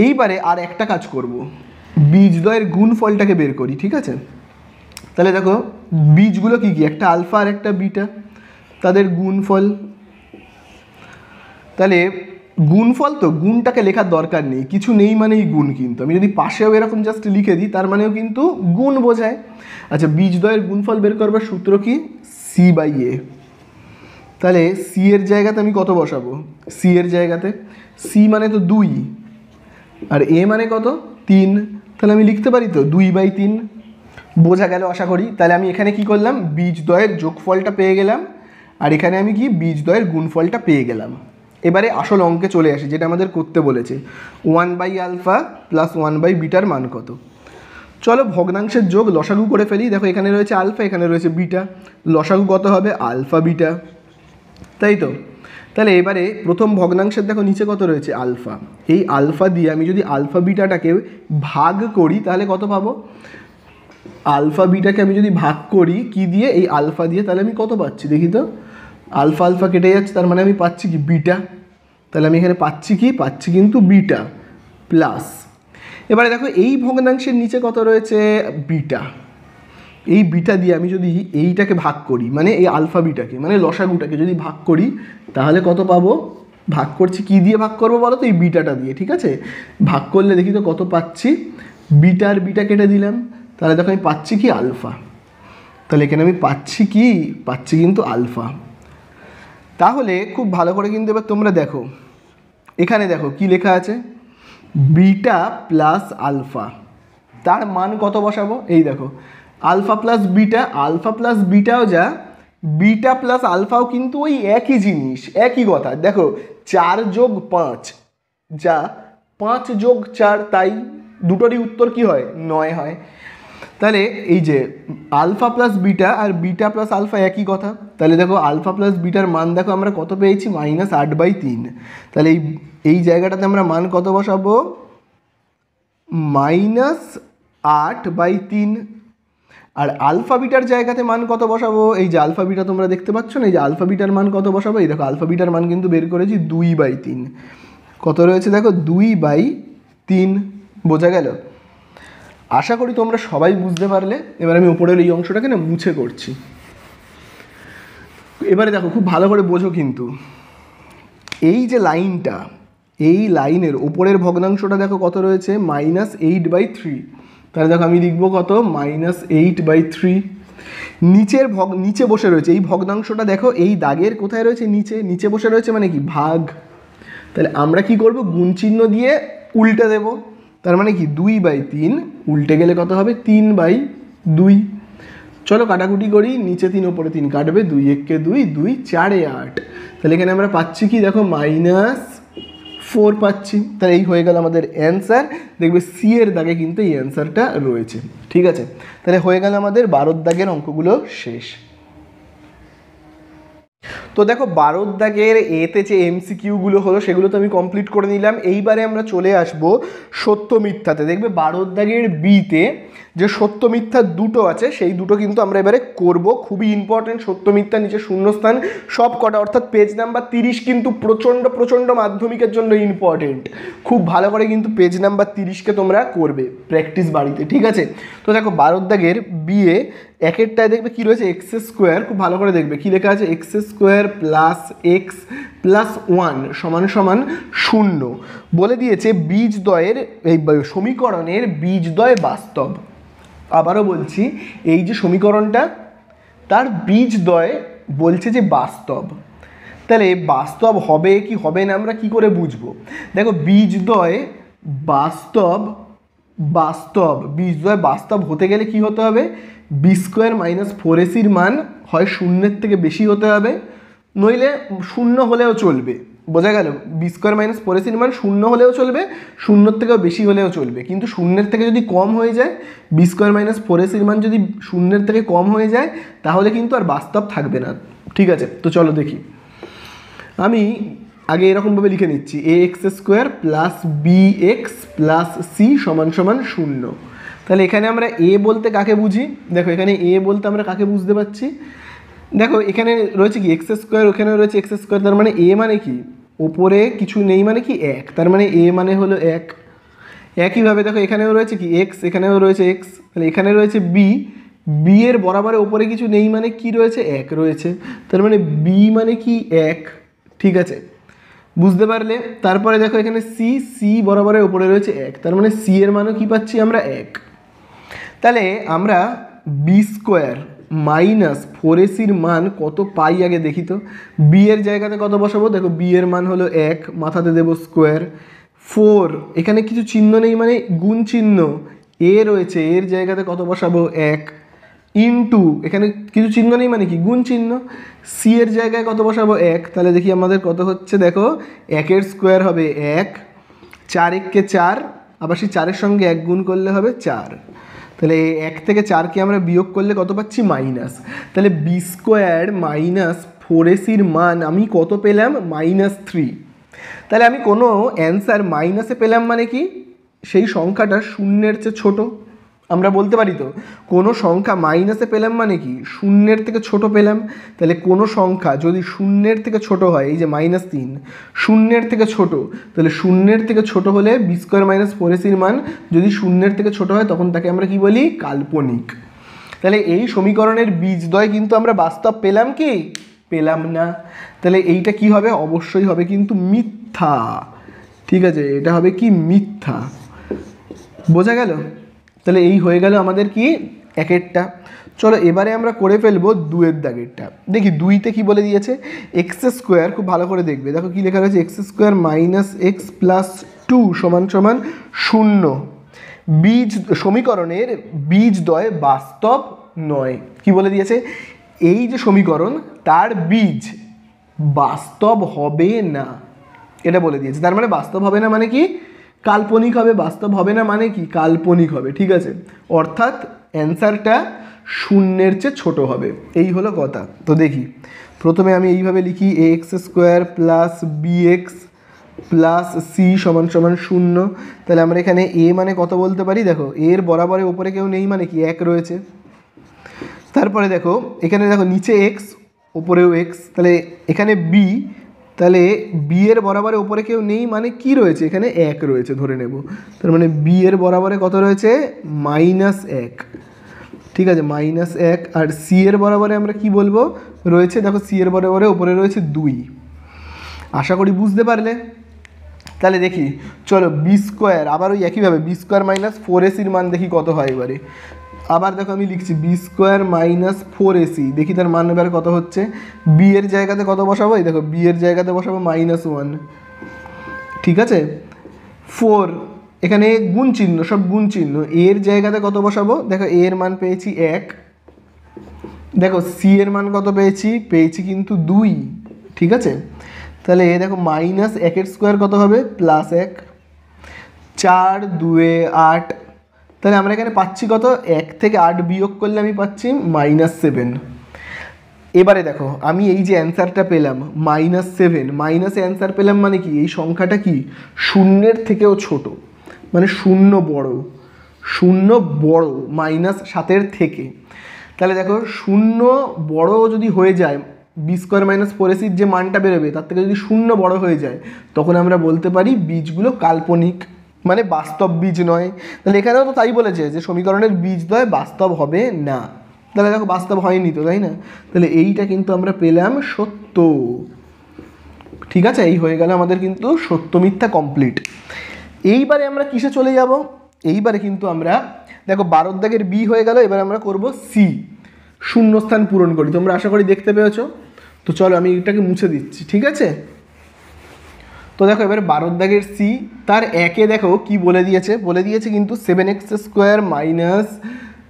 এইবারে আর একটা কাজ করব, বীজদ্বয়ের গুণফলটাকে বের করি। ঠিক আছে, তাহলে দেখো বীজগুলো কি কি? একটা আলফা আর একটা বিটা, তাদের গুণফল। তাহলে গুণফল তো গুণটাকে লেখার দরকার নেই, কিছু নেই মানেই গুণ, কিন্তু আমি যদি পাশেও এরকম জাস্ট লিখে দিই তার মানেও কিন্তু গুণ বোঝায়। আচ্ছা, বীজদ্বয়ের গুণফল বের করবার সূত্র কি? C/A। তাহলে সি এর জায়গাতে আমি কত বসাবো? সি এর জায়গাতে সি মানে তো 2 আর এ মানে কত? 3। তাহলে আমি লিখতে পারি তো 2/3। বোঝা গেল আশা করি। তাহলে আমি এখানে কি করলাম? বীজদ্বয়ের যোগফলটা পেয়ে গেলাম, আর এখানে আমি কি বীজদ্বয়ের গুণফলটা পেয়ে গেলাম। এবারে আসল অঙ্কে চলে আসি, যেটা আমাদের করতে বলেছে 1/α + 1/β মান কত। চলো ভগ্নাংশের যোগ লসাগু করে ফেলি। দেখো এখানে রয়েছে আলফা, এখানে রয়েছে বিটা, লসাগু কত হবে? আলফা বিটা, তাই তো? তাহলে এবারে প্রথম ভগ্নাংশের দেখো নিচে কত রয়েছে? আলফা। এই আলফা দিয়ে আমি যদি আলফা বিটাটাকে ভাগ করি তাহলে কত পাবো? আলফা বিটাকে আমি যদি ভাগ করি কি দিয়ে? এই আলফা দিয়ে, তাহলে আমি কত পাচ্ছি দেখি তো? আলফা আলফা কেটে যাচ্ছে, তার মানে আমি পাচ্ছি কি? বিটা। তাহলে আমি এখানে পাচ্ছি কি? পাচ্ছি কিন্তু বিটা প্লাস। এবারে দেখো এই ভগ্নাংশের নিচে কত রয়েছে? বিটা। এই বিটা দিয়ে আমি যদি এইটাকে ভাগ করি, মানে এই আলফা বিটাকে মানে লসাগুটাকে যদি ভাগ করি তাহলে কত পাবো? ভাগ করছি কি দিয়ে ভাগ করবো বলো তো? এই বিটাটা দিয়ে, ঠিক আছে? ভাগ করলে দেখি তো কত পাচ্ছি? বিটা আর বিটা কেটে দিলাম, তাহলে দেখো আমি পাচ্ছি কি? আলফা। তাহলে এখানে আমি পাচ্ছি কি? পাচ্ছি কিন্তু আলফা। তাহলে খুব ভালো করে কিন্তু এবার তোমরা দেখো, এখানে দেখো কি লেখা আছে? বিটা প্লাস আলফা, তার মান কত বসাবো? এই দেখো alpha plus beta, alpha plus বিটাও যা, বিটা প্লাস আলফাও কিন্তু ওই একই জিনিস, একই কথা। দেখো 4 + 5 যা 5 + 4, তাই দুটোরই উত্তর কি হয়? 9 হয়। তাহলে এই যে আলফা প্লাস বিটা আর বিটা প্লাস আলফা একই কথা। তাহলে দেখো আলফা প্লাস বিটার মান দেখো আমরা কত পেয়েছি? -8/3। তাহলে এই জায়গাটাতে আমরা মান কত বসাবো? -8/3। আর আলফা বিটার জায়গাতে মান কত বসাবো? এই যে আলফা বিটা তোমরা দেখতে পাচ্ছ না, এই যে আলফা বিটার মান কত বসাবো? এই দেখো আলফা বিটার মান কিন্তু বের করেছি 2/3। কত রয়েছে দেখো? 2/3। বোঝা গেল? আশা করি তোমরা সবাই বুঝতে পারলে। এবার আমি উপরের এই অংশটাকে না মুছে করছি। এবারে দেখো খুব ভালো করে বোঝো কিন্তু, এই যে লাইনটা, এই লাইনের উপরের ভগ্নাংশটা দেখো কত রয়েছে? -8/3। তাহলে দেখো আমি লিখবো কত? -8/3। নিচে বসে রয়েছে এই ভগ্নাংশটা, দেখো এই দাগের কোথায় রয়েছে? নিচে বসে রয়েছে, মানে কি? ভাগ। তাহলে আমরা কি করব? গুণ চিহ্ন দিয়ে উল্টে দেব। তার মানে কি 2/3 উল্টে গেলে কত হবে? 3/2। চলো কাটাকুটি করি, নিচে 3 ওপরে 3 কাটবে, 2 × 1 = 2, 2 × 4 = 8। তাহলে এখানে আমরা পাচ্ছি কি? দেখো -4 পাচ্ছি। তাহলে এই হয়ে গেল আমাদের অ্যান্সার। দেখবে সি এর দাগে কিন্তু এই অ্যান্সারটা রয়েছে, ঠিক আছে? তাহলে হয়ে গেল আমাদের 12 দাগের অঙ্কগুলো শেষ। তো দেখো 12 দাগের এতে যে এমসিকিউগুলো হলো সেগুলো তো আমি কমপ্লিট করে নিলাম। এইবারে আমরা চলে আসব সত্য মিথ্যাতে। দেখবে 12 দাগের বিতে যে সত্য মিথ্যা দুটো আছে সেই দুটো কিন্তু আমরা এবারে করব। খুবই ইম্পর্টেন্ট সত্য মিথ্যা, নিচে শূন্যস্থান সব কটা, অর্থাৎ পেজ নাম্বার 30 কিন্তু প্রচণ্ড মাধ্যমিকের জন্য ইম্পর্টেন্ট। খুব ভালো করে কিন্তু পেজ নাম্বার 30কে তোমরা করবে প্র্যাকটিস বাড়িতে, ঠিক আছে? তো দেখো 12 দাগের বিয়ে একেরটায় দেখবে কি রয়েছে? x²। খুব ভালো করে দেখবে কি লেখা আছে? x² + x + 1 = 0 বলে দিয়েছে। বীজদ্বয়ের এই সমীকরণের বীজদ্বয় বাস্তব। আবারও বলছি, এই যে সমীকরণটা তার বীজদ্বয় বলছে যে বাস্তব। তাহলে বাস্তব হবে কি হবে না আমরা কি করে বুঝবো? দেখো বীজদ্বয় বাস্তব বীজদ্বয় বাস্তব হতে গেলে কি হতে হবে? b² - 4ac মান হয় 0-এর থেকে বেশি হতে হবে, নইলে 0 হলেও চলবে। বোঝা গেল? b² - 4ac মান 0 হলেও চলবে, 0-এর থেকেও বেশি হলেও চলবে, কিন্তু 0-এর থেকে যদি কম হয়ে যায়, b² - 4ac মান যদি 0-এর থেকে কম হয়ে যায় তাহলে কিন্তু আর বাস্তব থাকবে না, ঠিক আছে? তো চলো দেখি। আমি আগে এরকমভাবে লিখে নিচ্ছি ax² + bx + c = 0। তাহলে এখানে আমরা a বলতে কাকে বুঝি? দেখো এখানে a বলতে আমরা কাকে বুঝতে পারছি? দেখো এখানে রয়েছে কি x², ওখানে রয়েছে x², তার মানে a মানে কি? ওপরে কিছু নেই মানে কি? 1, তার মানে a মানে হলো 1। একইভাবে দেখো এখানেও রয়েছে কি x, এখানেও রয়েছে x, তাহলে এখানে রয়েছে b, b এর বরাবরে ওপরে কিছু নেই মানে কি রয়েছে? 1 রয়েছে, তার মানে b মানে কি? 1, ঠিক আছে? বুঝতে পারলে? তারপরে দেখো এখানে সি, সি বরাবরের উপরে রয়েছে 1, তার মানে সি এর মানও কি পাচ্ছি আমরা 1। তাহলে আমরা বি স্কোয়ার মাইনাস 4ac মান কত পাই আগে দেখি তো। বি এর জায়গাতে কত বসাবো? দেখো বি এর মান হলো 1, মাথাতে দেবো স্কোয়ার। 4 এখানে কিছু চিহ্ন নেই মানে গুণ চিহ্ন, এ রয়েছে, এর জায়গাতে কত বসাবো? 1 ইনটু, এখানে কিছু চিহ্ন নেই মানে কি গুণ চিহ্ন, সি এর জায়গায় কত বসাবো? 1। তাহলে দেখি আমাদের কত হচ্ছে, দেখো 1 স্কোয়ার হবে 1, 4 1 4, আবার সেই 4-এর সঙ্গে 1 গুণ করলে হবে 4। তাহলে 1 থেকে 4কে আমরা বিয়োগ করলে কত পাচ্ছি? মাইনাস। তাহলে বি স্কোয়ার মাইনাস 4ac মান আমি কত পেলাম? -3। তাহলে আমি কোনো অ্যান্সার মাইনাসে পেলাম মানে কি সেই সংখ্যাটা শূন্যের চেয়ে ছোট। আমরা বলতে পারি তো কোনো সংখ্যা মাইনাসে পেলাম মানে কি শূন্যের থেকে ছোট পেলাম। তাহলে কোনো সংখ্যা যদি শূন্যের থেকে ছোট হয়, এই যে -3 শূন্যের থেকে ছোট, তাহলে শূন্যের থেকে ছোট হলে বি স্কোয়ার মাইনাস 4ac মান যদি শূন্যের থেকে ছোট হয় তখন তাকে আমরা কি বলি? কাল্পনিক। তাহলে এই সমীকরণের বীজদ্বয় কিন্তু আমরা বাস্তব পেলাম কি? পেলাম না। তাহলে এইটা কি হবে? অবশ্যই হবে কিন্তু মিথ্যা। ঠিক আছে, এটা হবে কি? মিথ্যা। বোঝা গেল? তাহলে এই হয়ে গেল আমাদের কি একেরটা। চলো এবারে আমরা করে ফেলবো 2-এর দাগেরটা। দেখি 2তে কি বলে দিয়েছে? এক্স স্কোয়ার, খুব ভালো করে দেখবে, দেখো কি লেখা রয়েছে? X square minus x plus 2 সমান সমান 0। বীজ সমীকরণের বীজদ্বয় বাস্তব নয়। কি বলে দিয়েছে? এই যে সমীকরণ তার বীজ বাস্তব হবে না, এটা বলে দিয়েছে। তার মানে বাস্তব হবে না মানে কি? কাল্পনিক হবে। বাস্তব হবে না মানে কি? কাল্পনিক হবে। ঠিক আছে, অর্থাৎ অ্যান্সারটা শূন্যের চেয়ে ছোট হবে, এই হলো কথা। তো দেখি প্রথমে আমি এইভাবে লিখি, a x square plus B x plus c সমান সমান 0। তাহলে আমরা এখানে এ মানে কত বলতে পারি? দেখো এর বরাবরের উপরে কেউ নেই মানে কি 1 রয়েছে। তারপরে দেখো এখানে দেখো নিচে এক্স ওপরেও এক্স, তাহলে এখানে বি, তাহলে বি এর বরাবরে উপরে কেউ নেই মানে কি রয়েছে? এখানে 1 রয়েছে ধরে নেব। তার মানে বি এর বরাবরে কত রয়েছে? -1। ঠিক আছে, -1। আর সি এর বরাবরে আমরা কি বলবো? রয়েছে, দেখো সি এর বরাবরে উপরে রয়েছে 2। আশা করি বুঝতে পারলে। তাহলে দেখি চলো বি স্কোয়ার, আবার ওই একইভাবে বি স্কোয়ার মাইনাস 4ac মান দেখি কত হয় এবারে। আবার দেখো আমি লিখছি বি স্কোয়ার মাইনাস 4ac, দেখি তার মান এবারে কত হচ্ছে। বি এর জায়গাতে কত বসাবো? এই দেখো বি এর জায়গাতে বসাবো -1। ঠিক আছে, 4 এখানে গুণ চিহ্ন, সব গুণ চিহ্ন। এর জায়গাতে কত বসাবো? দেখো এর মান পেয়েছি 1। দেখো সি এর মান কত পেয়েছি? পেয়েছি কিন্তু 2। ঠিক আছে, তাহলে দেখো -1 স্কোয়ার কত হবে? +1। 4 2 8। তাহলে আমরা এখানে পাচ্ছি কত? 1 থেকে 8 বিয়োগ করলে আমি পাচ্ছি -7। এবারে দেখো আমি এই যে অ্যান্সারটা পেলাম -7, মাইনাসে অ্যান্সার পেলাম মানে কি এই সংখ্যাটা কি শূন্যের থেকেও ছোট, মানে শূন্য বড়, শূন্য বড় -7 থেকে। তাহলে দেখো শূন্য বড় যদি হয়ে যায়, বি স্কোয়ার মাইনাস 4ac যে মানটা বেরোবে তার থেকে যদি শূন্য বড় হয়ে যায় তখন আমরা বলতে পারি বীজগুলো কাল্পনিক, মানে বাস্তব বীজ নয়। তাহলে এখানেও তো তাই বলেছে যে সমীকরণের বীজদ্বয় বাস্তব হবে না। তাহলে দেখো বাস্তব হয়নি তো, তাই না? তাহলে এইটা কিন্তু আমরা পেলাম সত্য। ঠিক আছে, এই হয়ে গেল আমাদের কিন্তু সত্য মিথ্যা কমপ্লিট। এইবারে আমরা কিসে চলে যাব? এইবারে কিন্তু আমরা দেখো 12 দাগের বি হয়ে গেল, এবার আমরা করব সি, শূন্যস্থান পূরণ করি। তোমরা আশা করি দেখতে পেয়েছো। তো চলো আমি এটাকে মুছে দিচ্ছি। ঠিক আছে, তো দেখো এবারে 12 দাগের সি, তার একে দেখো কি বলে দিয়েছে? বলে দিয়েছে কিন্তু 7x স্কোয়ার মাইনাস,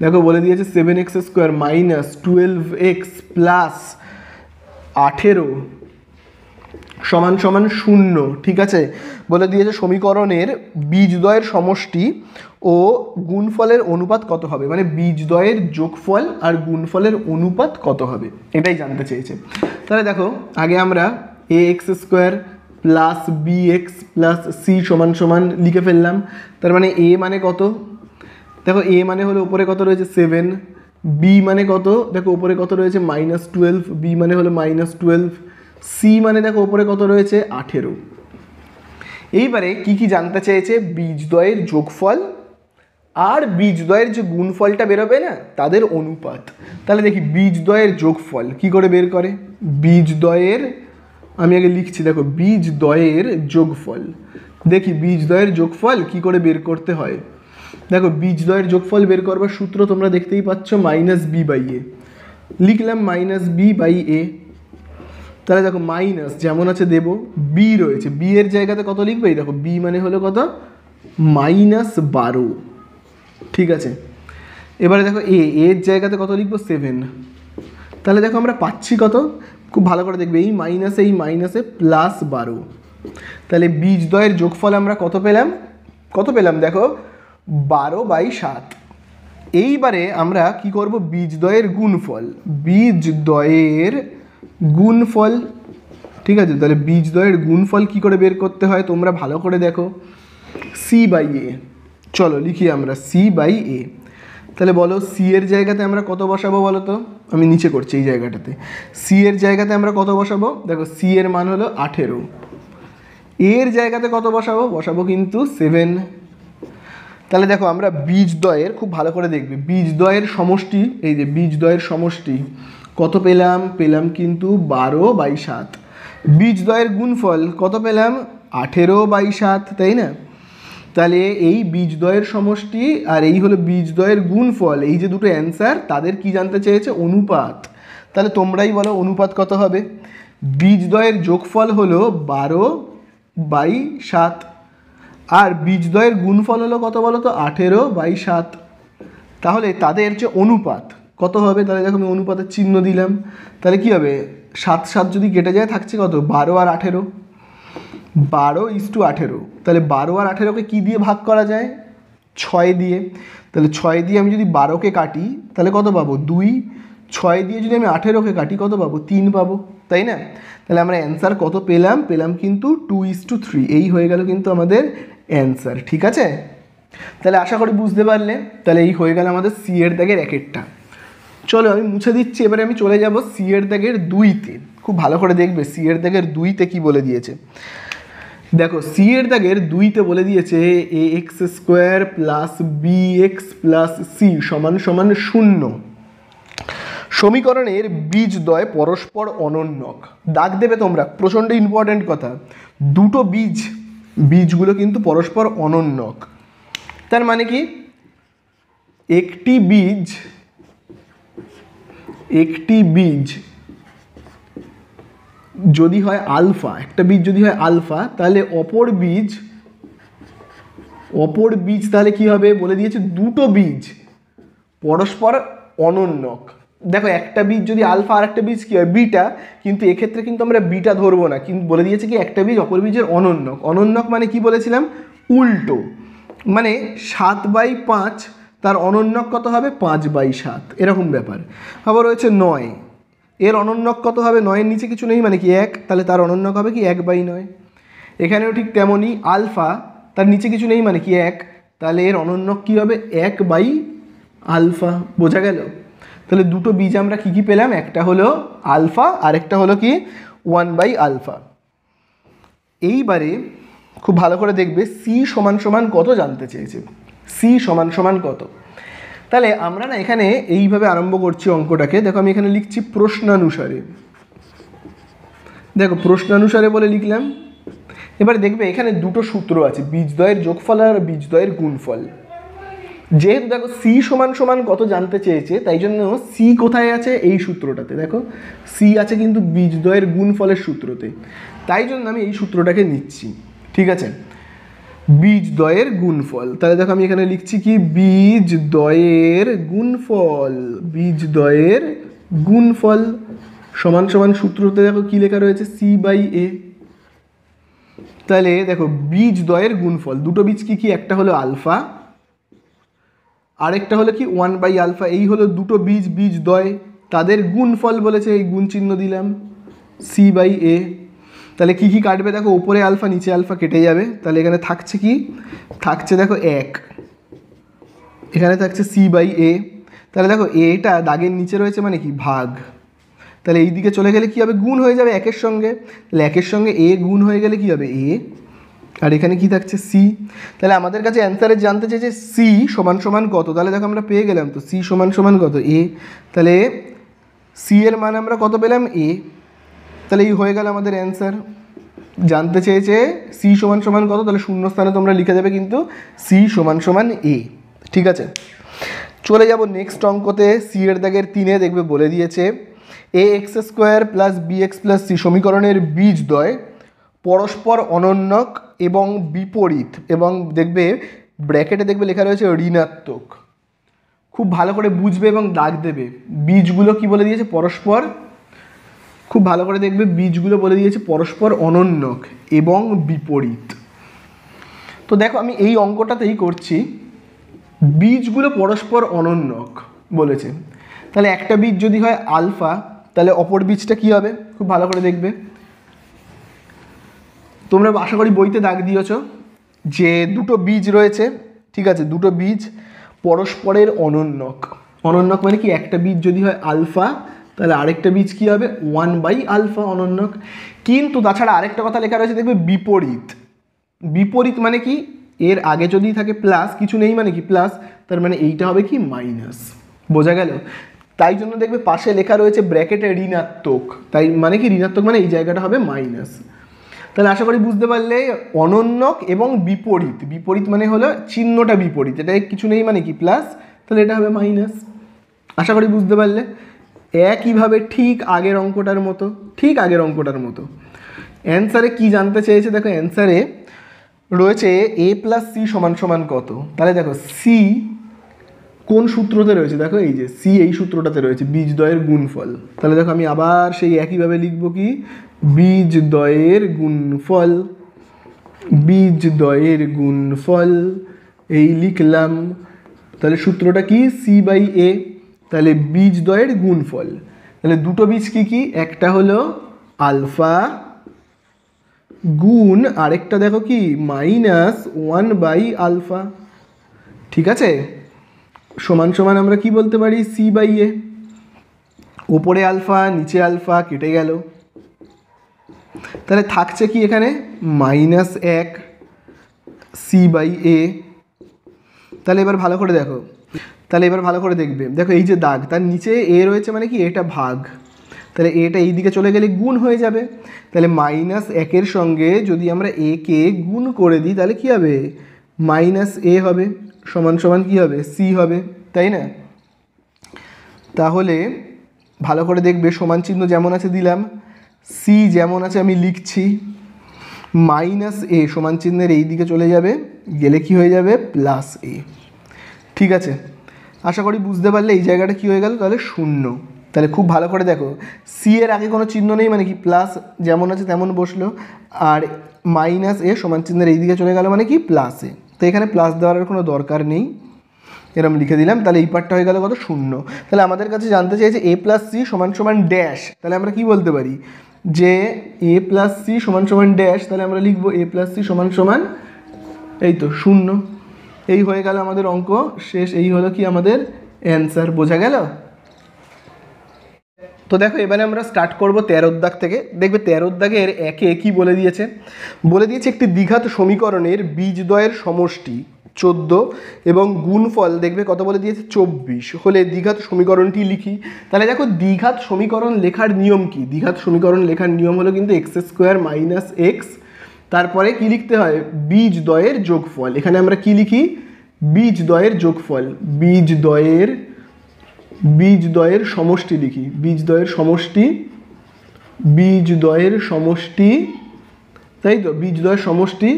দেখো বলে দিয়েছে 7x square minus 12x plus 18 সমান সমান 0। ঠিক আছে, বলে দিয়েছে সমীকরণের বীজদ্বয়ের সমষ্টি ও গুণফলের অনুপাত কত হবে, মানে বীজদ্বয়ের যোগফল আর গুণফলের অনুপাত কত হবে এটাই জানতে চেয়েছে। তাহলে দেখো আগে আমরা ax square plus bx plus c সমান সমান লিখে ফেললাম। তার মানে a মানে কত? দেখো a মানে হলো উপরে কত রয়েছে 7, b মানে কত? দেখো উপরে কত রয়েছে -12, b মানে হলো -12, c মানে দেখো উপরে কত রয়েছে 18। এইবারে কি কি জানতে চেয়েছে? বীজদ্বয়ের যোগফল আর বীজদ্বয়ের যে গুণফলটা বেরোবে না তাদের অনুপাত। তাহলে দেখি বীজদ্বয়ের যোগফল কি করে বের করে? বীজদ্বয়ের আমি আগে লিখছি, দেখো বীজ দ্বয়ের যোগফল। দেখি বীজ দ্বয়ের যোগফল কি করে বের করতে হয়। দেখো বীজ দ্বয়ের যোগফল বের করবার সূত্র তোমরা দেখতেই পাচ্ছ, মাইনাস বি বাই এ। লিখলাম মাইনাস বি বাই এ। তাহলে দেখো মাইনাস যেমন আছে দেব, বি রয়েছে, বি এর জায়গাতে কত লিখবে, দেখো বি মানে হলো কত, -12। ঠিক আছে, এবারে দেখো এর জায়গাতে কত লিখবো, 7। তাহলে দেখো আমরা পাচ্ছি কত, খুব ভালো করে দেখবে, এই মাইনাসে +12। তাহলে বীজদ্বয়ের যোগফল আমরা কত পেলাম দেখো 12/7। এইবারে আমরা কি করব, বীজদ্বয়ের গুণফল। ঠিক আছে, তাহলে বীজদ্বয়ের গুণফল কি করে বের করতে হয় তোমরা ভালো করে দেখো, c/a। চলো লিখি আমরা c/a। তাহলে বলো সি এর জায়গাতে আমরা কত বসাবো বলো তো, আমি নিচে করছি এই জায়গাটাতে। সি এর জায়গাতে আমরা কত বসাবো, দেখো সি এর মান হলো 18। এর জায়গাতে কত বসাবো কিন্তু 7। তাহলে দেখো আমরা বীজদ্বয়ের, খুব ভালো করে দেখবে, বীজদ্বয়ের সমষ্টি, এই যে বীজদ্বয়ের সমষ্টি কত পেলাম কিন্তু 12/7। বীজদ্বয়ের গুণফল কত পেলাম, 18/7, তাই না? তাহলে এই বীজদ্বয়ের সমষ্টি আর এই হলো বীজদ্বয়ের গুণফল, এই যে দুটো অ্যান্সার, তাদের কি জানতে চেয়েছে, অনুপাত। তাহলে তোমরাই বলো অনুপাত কত হবে। বীজদ্বয়ের যোগফল হলো 12/7 আর বীজদ্বয়ের গুণফল হলো কত বলো তো, 18/7। তাহলে তাদের যে অনুপাত কত হবে, তাহলে দেখো আমি অনুপাতের চিহ্ন দিলাম। তাহলে কি হবে, 7 যদি কেটে যায় থাকছে কত, 12 আর 18, 12:18। তাহলে 12 আর 18কে কী দিয়ে ভাগ করা যায়, 6 দিয়ে। তাহলে 6 দিয়ে আমি যদি 12কে কাটি তাহলে কত পাবো, 2। 6 দিয়ে যদি আমি 18কে কাটি কত পাবো, 3 পাবো, তাই না? তাহলে আমরা অ্যান্সার কত পেলাম কিন্তু 2:3। এই হয়ে গেল কিন্তু আমাদের অ্যান্সার। ঠিক আছে, তাহলে আশা করি বুঝতে পারলে। তাহলে এই হয়ে গেল আমাদের সি এর দাগের 1-টা। চলো আমি মুছে দিচ্ছি, এবারে আমি চলে যাব সি এর দাগের 2-তে। খুব ভালো করে দেখবে সি এর দাগের 2-তে কি বলে দিয়েছে। দেখো সি এর দাগের 2-তে বলে দিয়েছে ax² + bx + c = 0। সমীকরণের বীজদ্বয় পরস্পর অনন্যক। দাগ দেবে তোমরা, প্রচণ্ড ইম্পর্ট্যান্ট কথা, দুটো বীজগুলো কিন্তু পরস্পর অনন্যক। তার মানে কি, একটি বীজ যদি হয় আলফা, একটা বীজ যদি হয় আলফা, তাহলে অপর বীজ তাহলে কি হবে বলে দিয়েছে, দুটো বীজ পরস্পর অনন্যক। দেখো একটা বীজ যদি আলফা আর একটা বীজ কি হয় বিটা, কিন্তু এক্ষেত্রে কিন্তু আমরা বিটা ধরবো না, কিন্তু বলে দিয়েছে কি একটা বীজ অপর বীজের অনন্যক। অনন্যক মানে কি বলেছিলাম, উল্টো, মানে 7/5 তার অনন্যক কত হবে, 5/7, এরকম ব্যাপার। আবার রয়েছে 9, এর অনন্যক কত হবে, 9-এর নিচে কিছু নেই মানে কি 1, তাহলে তার অনন্যক হবে কি 1/9। এখানেও ঠিক তেমনই, আলফা তার নিচে কিছু নেই মানে কি 1, তাহলে এর অনন্যক কি হবে, 1/আলফা। বোঝা গেল? তাহলে দুটো বীজ আমরা কি পেলাম, একটা হলো আলফা আর একটা হলো কি 1/আলফা। এইবারে খুব ভালো করে দেখবে সি সমান কত জানতে চেয়েছে, সি সমান কত। তাহলে আমরা না এখানে এইভাবে আরম্ভ করছি অঙ্কটাকে। দেখো আমি এখানে লিখছি প্রশ্নানুসারে। দেখো প্রশ্নানুসারে বলে লিখলাম। এবার দেখবে এখানে দুটো সূত্র আছে, বীজদ্বয়ের যোগফল আর বীজদ্বয়ের গুণফল। যেহেতু দেখো সি সমান কত জানতে চেয়েছে, তাই জন্য সি কোথায় আছে, এই সূত্রটাতে। দেখো সি আছে কিন্তু বীজদ্বয়ের গুণফলের সূত্রতে, তাই জন্য আমি এই সূত্রটাকে নিচ্ছি। ঠিক আছে, বীজদ্বয়ের গুণফল। তাহলে দেখো আমি এখানে লিখছি কি, বীজদ্বয়ের গুণফল সমান সূত্রতে দেখো কি লেখা রয়েছে, c/a। তাহলে দেখো বীজদ্বয়ের গুণফল, দুটো বীজ কি, একটা হলো আলফা আরেকটা হলো কি 1/আলফা। এই হলো দুটো বীজদ্বয়, তাদের গুণফল বলেছে, এই গুণ চিহ্ন দিলাম, c/a। তাহলে কি কাটবে, দেখো উপরে আলফা নিচে আলফা কেটে যাবে। তাহলে এখানে থাকছে কি, থাকছে দেখো 1, এখানে থাকছে c/a। তাহলে দেখো এটা দাগের নিচে রয়েছে মানে কি, ভাগ। তাহলে এই দিকে চলে গেলে কি হবে, গুণ হয়ে যাবে 1-এর সঙ্গে। তাহলে 1-এর সঙ্গে a গুণ হয়ে গেলে কি হবে, a, আর এখানে কি থাকছে, c। তাহলে আমাদের কাছে অ্যান্সারে জানতে চেয়েছে c সমান কত। তাহলে দেখো আমরা পেয়ে গেলাম তো, c সমান কত, a। তাহলে c এর মান আমরা কত পেলাম, a। তাহলে এই হয়ে গেল আমাদের অ্যান্সার। জানতে চেয়েছে সি সমান সমান কত, তাহলে শূন্য স্থানে তোমরা লিখে দেবে কিন্তু সি সমান সমান এ। ঠিক আছে, চলে যাব নেক্সট অঙ্কতে। সি এর দাগের 3-এ দেখবে বলে দিয়েছে a x square plus B x plus c সমীকরণের বীজদ্বয় পরস্পর অনন্যক এবং বিপরীত, এবং দেখবে ব্র্যাকেটে দেখবে লেখা রয়েছে ঋণাত্মক। খুব ভালো করে বুঝবে এবং দাগ দেবে। বীজগুলো কি বলে দিয়েছে? পরস্পর, খুব ভালো করে দেখবে, বীজগুলো বলে দিয়েছে পরস্পর অনন্যক এবং বিপরীত। তো দেখো আমি এই অঙ্কটাতেই করছি, বীজগুলো পরস্পর অনন্যক বলেছে, তাহলে একটা বীজ যদি হয় আলফা, তাহলে অপর বীজটা কি হবে? খুব ভালো করে দেখবে। তোমরা আশা করি বইতে দাগ দিয়েছ যে দুটো বীজ রয়েছে, ঠিক আছে, দুটো বীজ পরস্পরের অনন্যক। অনন্যক মানে কি? একটা বীজ যদি হয় আলফা, তাহলে আরেকটা বীজ কি হবে? 1/α অনন্যক। কিন্তু তাছাড়া আরেকটা কথা লেখা রয়েছে দেখবে বিপরীত। বিপরীত মানে কি? এর আগে যদি থাকে প্লাস, কিছু নেই মানে কি প্লাস, তার মানে এইটা হবে কি মাইনাস। বোঝা গেল? তাই জন্য দেখবে পাশে লেখা রয়েছে ব্র্যাকেটে ঋণাত্মক, তাই মানে কি ঋণাত্মক মানে এই জায়গাটা হবে মাইনাস। তাহলে আশা করি বুঝতে পারলে অনন্যক এবং বিপরীত, বিপরীত মানে হলো চিহ্নটা বিপরীত, এটা কিছু নেই মানে কি প্লাস, তাহলে এটা হবে মাইনাস। আশা করি বুঝতে পারলে। একইভাবে ঠিক আগের অঙ্কটার মতো, ঠিক আগের অঙ্কটার মতো অ্যান্সারে কি জানতে চেয়েছে? দেখো অ্যান্সারে রয়েছে এ প্লাস সি সমান সমান কত। তাহলে দেখো সি কোন সূত্রতে রয়েছে? দেখো এই যে সি এই সূত্রটাতে রয়েছে, বীজদ্বয়ের গুণফল। তাহলে দেখো আমি আবার সেই একইভাবে লিখব কি, বীজদ্বয়ের গুণফল, বীজদ্বয়ের গুণফল এই লিখলাম। তাহলে সূত্রটা কি? সি বাই এ। তাহলে বীজদ্বয়ের গুণফল, তাহলে দুটো বীজ কি কি? একটা হলো আলফা গুণ আরেকটা দেখো কি -1/α। ঠিক আছে, সমান সমান আমরা কি বলতে পারি? সি বাই এ। ওপরে আলফা নিচে আলফা কেটে গেল, তাহলে থাকছে কি এখানে? -1 সি বাই এ। তাহলে এবার ভালো করে দেখো, তাহলে এবার ভালো করে দেখবে, দেখো এই যে দাগ, তার নিচে এ রয়েছে মানে কি এটা ভাগ, তাহলে এটা এই দিকে চলে গেলে গুণ হয়ে যাবে। তাহলে -1 সঙ্গে যদি আমরা এ কে গুণ করে দিই তাহলে কি হবে? -a হবে, সমান সমান কি হবে? সি হবে, তাই না? তাহলে ভালো করে দেখবে, সমান চিহ্ন যেমন আছে দিলাম, সি যেমন আছে আমি লিখছি, -a সমান চিহ্নের এই দিকে চলে যাবে, গেলে কি হয়ে যাবে? +a। ঠিক আছে, আশা করি বুঝতে পারলে এই জায়গাটা কি হয়ে গেল? তাহলে 0। তাহলে খুব ভালো করে দেখো, সি এর আগে কোনো চিহ্ন নেই মানে কি প্লাস যেমন আছে তেমন বসলো, আর -a সমান চিহ্নের এই দিকে চলে গেল মানে কি +a। তো এখানে প্লাস দেওয়ার কোনো দরকার নেই, এরকম লিখে দিলাম। তাহলে এই পার্টটা হয়ে গেল কত? 0। তাহলে আমাদের কাছে জানতে চেয়েছে a + c সমান সমান ড্যাশ, তাহলে আমরা কি বলতে পারি? যে a + c সমান সমান ড্যাশ, তাহলে আমরা লিখবো a + c সমান সমান এই তো 0। এই হয়ে গেল আমাদের অঙ্ক শেষ। এই হলো কি আমাদের অ্যান্সার। বোঝা গেল? তো দেখো এবারে আমরা স্টার্ট করব 13 দাগ থেকে। দেখবে 13 দাগের 1-এ কি বলে দিয়েছে? বলে দিয়েছে একটি দ্বিঘাত সমীকরণের বীজদ্বয়ের সমষ্টি 14 এবং গুণফল দেখবে কত বলে দিয়েছে? 24 হলে দ্বিঘাত সমীকরণটি লিখি। তাহলে দেখো দ্বিঘাত সমীকরণ লেখার নিয়ম কি? দ্বিঘাত সমীকরণ লেখার নিয়ম হলো কিন্তু x² - x, তারপরে কি লিখতে হয়? বীজদ্বয়ের যোগফল। এখানে আমরা কি লিখি? বীজদ্বয়ের যোগফল, বীজদ্বয়ের সমষ্টি লিখি, বীজদ্বয়ের সমষ্টি, বীজদ্বয়ের সমষ্টি, তাই তো, বীজদ্বয়ের সমষ্টি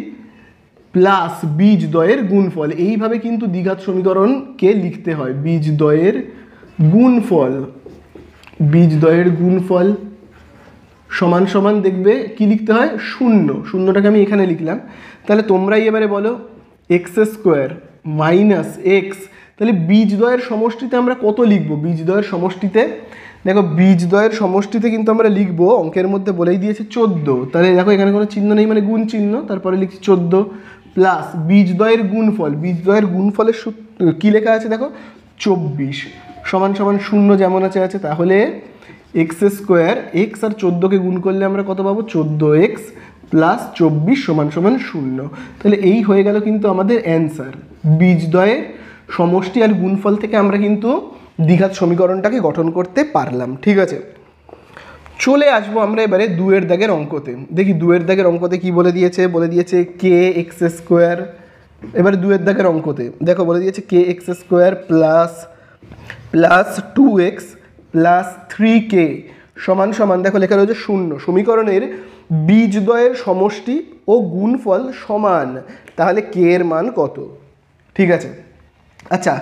প্লাস বীজদ্বয়ের গুণফল। এইভাবে কিন্তু দ্বিঘাত সমীকরণকে লিখতে হয়। বীজদ্বয়ের গুণফল, বীজদ্বয়ের গুণফল সমান সমান দেখবে কি লিখতে হয়? 0। শূন্যটাকে আমি এখানে লিখলাম। তাহলে তোমরাই এবারে বলো x² - x, তাহলে বীজদ্বয়ের সমষ্টিতে আমরা কত লিখবো? বীজদ্বয়ের সমষ্টিতে দেখো, বীজদ্বয়ের সমষ্টিতে কিন্তু আমরা লিখবো, অঙ্কের মধ্যে বলেই দিয়েছে 14। তাহলে দেখো এখানে কোনো চিহ্ন নেই মানে গুণ চিহ্ন, তারপরে লিখছি 14 প্লাস বীজদ্বয়ের গুণফল। বীজদ্বয়ের গুণফলের কী লেখা আছে দেখো? 24 সমান সমান 0 যেমন আছে আছে। তাহলে x² x আর 14কে গুণ করলে আমরা কত পাবো? 14x + 24 সমান সমান 0। তাহলে এই হয়ে গেল কিন্তু আমাদের অ্যান্সার। বীজদ্বয়ের সমষ্টি আর গুণফল থেকে আমরা কিন্তু দ্বিঘাত সমীকরণটাকে গঠন করতে পারলাম। ঠিক আছে, চলে আসবো আমরা এবারে 2 দাগের অঙ্কতে। দেখি 2 দাগের অঙ্কতে কি বলে দিয়েছে কে এক্স স্কোয়ার। এবারে 2 দাগের অঙ্কতে দেখো বলে দিয়েছে k x square plus 2x plus 3k সমান সমান দেখো লেখা রয়েছে 0। সমীকরণের বীজদ্বয়ের সমষ্টি ও গুণফল সমান, তাহলে কে এর মান কত? ঠিক আছে, আচ্ছা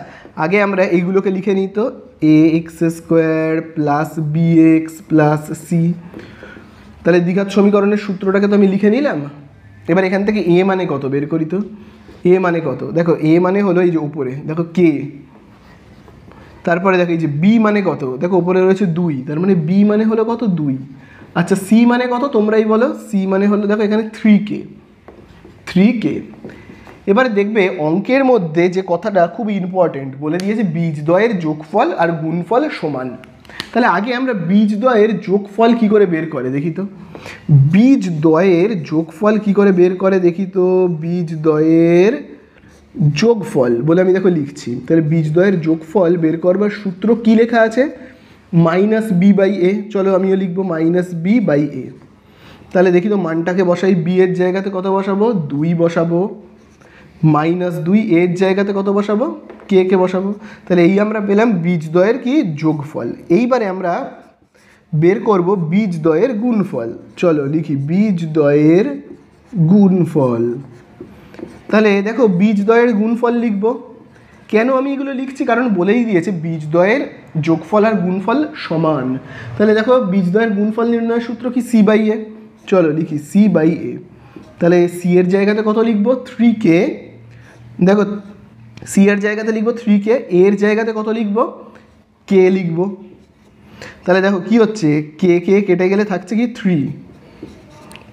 আগে আমরা এইগুলোকে লিখে নিই। তো a x square plus B x plus c, তাহলে দ্বিঘাত সমীকরণের সূত্রটাকে তো আমি লিখে নিলাম। এবার এখান থেকে এ মানে কত বের করি। তো এ মানে কত, দেখো এ মানে হলো এই যে উপরে দেখো কে, তারপরে দেখো এই যে বি মানে কত, দেখো উপরে রয়েছে 2, তার মানে বি মানে হলো কত 2। আচ্ছা সি মানে কত তোমরাই বলো, সি মানে হলো দেখো এখানে 3k। এবারে দেখবে অঙ্কের মধ্যে যে কথাটা খুব ইম্পর্টেন্ট বলে দিয়েছে বীজদ্বয়ের যোগফল আর গুণফল সমান। তাহলে আগে আমরা বীজদ্বয়ের যোগফল কি করে বের করে দেখি। তো বীজদ্বয়ের যোগফল কি করে বের করে দেখি। তো বীজদ্বয়ের যোগফল বলে আমি দেখো লিখছি, তাহলে বীজদ্বয়ের যোগফল বের করবার সূত্র কি লেখা আছে, -b/a। চলো আমিও লিখবো -b/a। তাহলে দেখি তো মানটাকে বসাই, বি এর জায়গাতে কত বসাবো 2 বসাবো, -2 এর জায়গাতে কত বসাবো কে কে বসাবো। তাহলে এই আমরা পেলাম বীজদ্বয়ের কি যোগফল। এইবারে আমরা বের করব বীজদ্বয়ের গুণফল। চলো লিখি বীজদ্বয়ের গুণফল। তাহলে দেখো বীজদ্বয়ের গুণফল লিখব। কেন আমি এগুলো লিখছি, কারণ বলেই দিয়েছে বীজদ্বয়ের যোগফল আর গুণফল সমান। তাহলে দেখো বীজদ্বয়ের গুণফল নির্ণয়ের সূত্র কি c/a। চলো লিখি c/a। তাহলে সি এর জায়গাতে কত লিখব 3k, দেখো সি এর জায়গাতে লিখব 3k, এর জায়গাতে কত লিখব কে লিখব। তাহলে দেখো কি হচ্ছে কে কেটে গেলে থাকছে কি 3।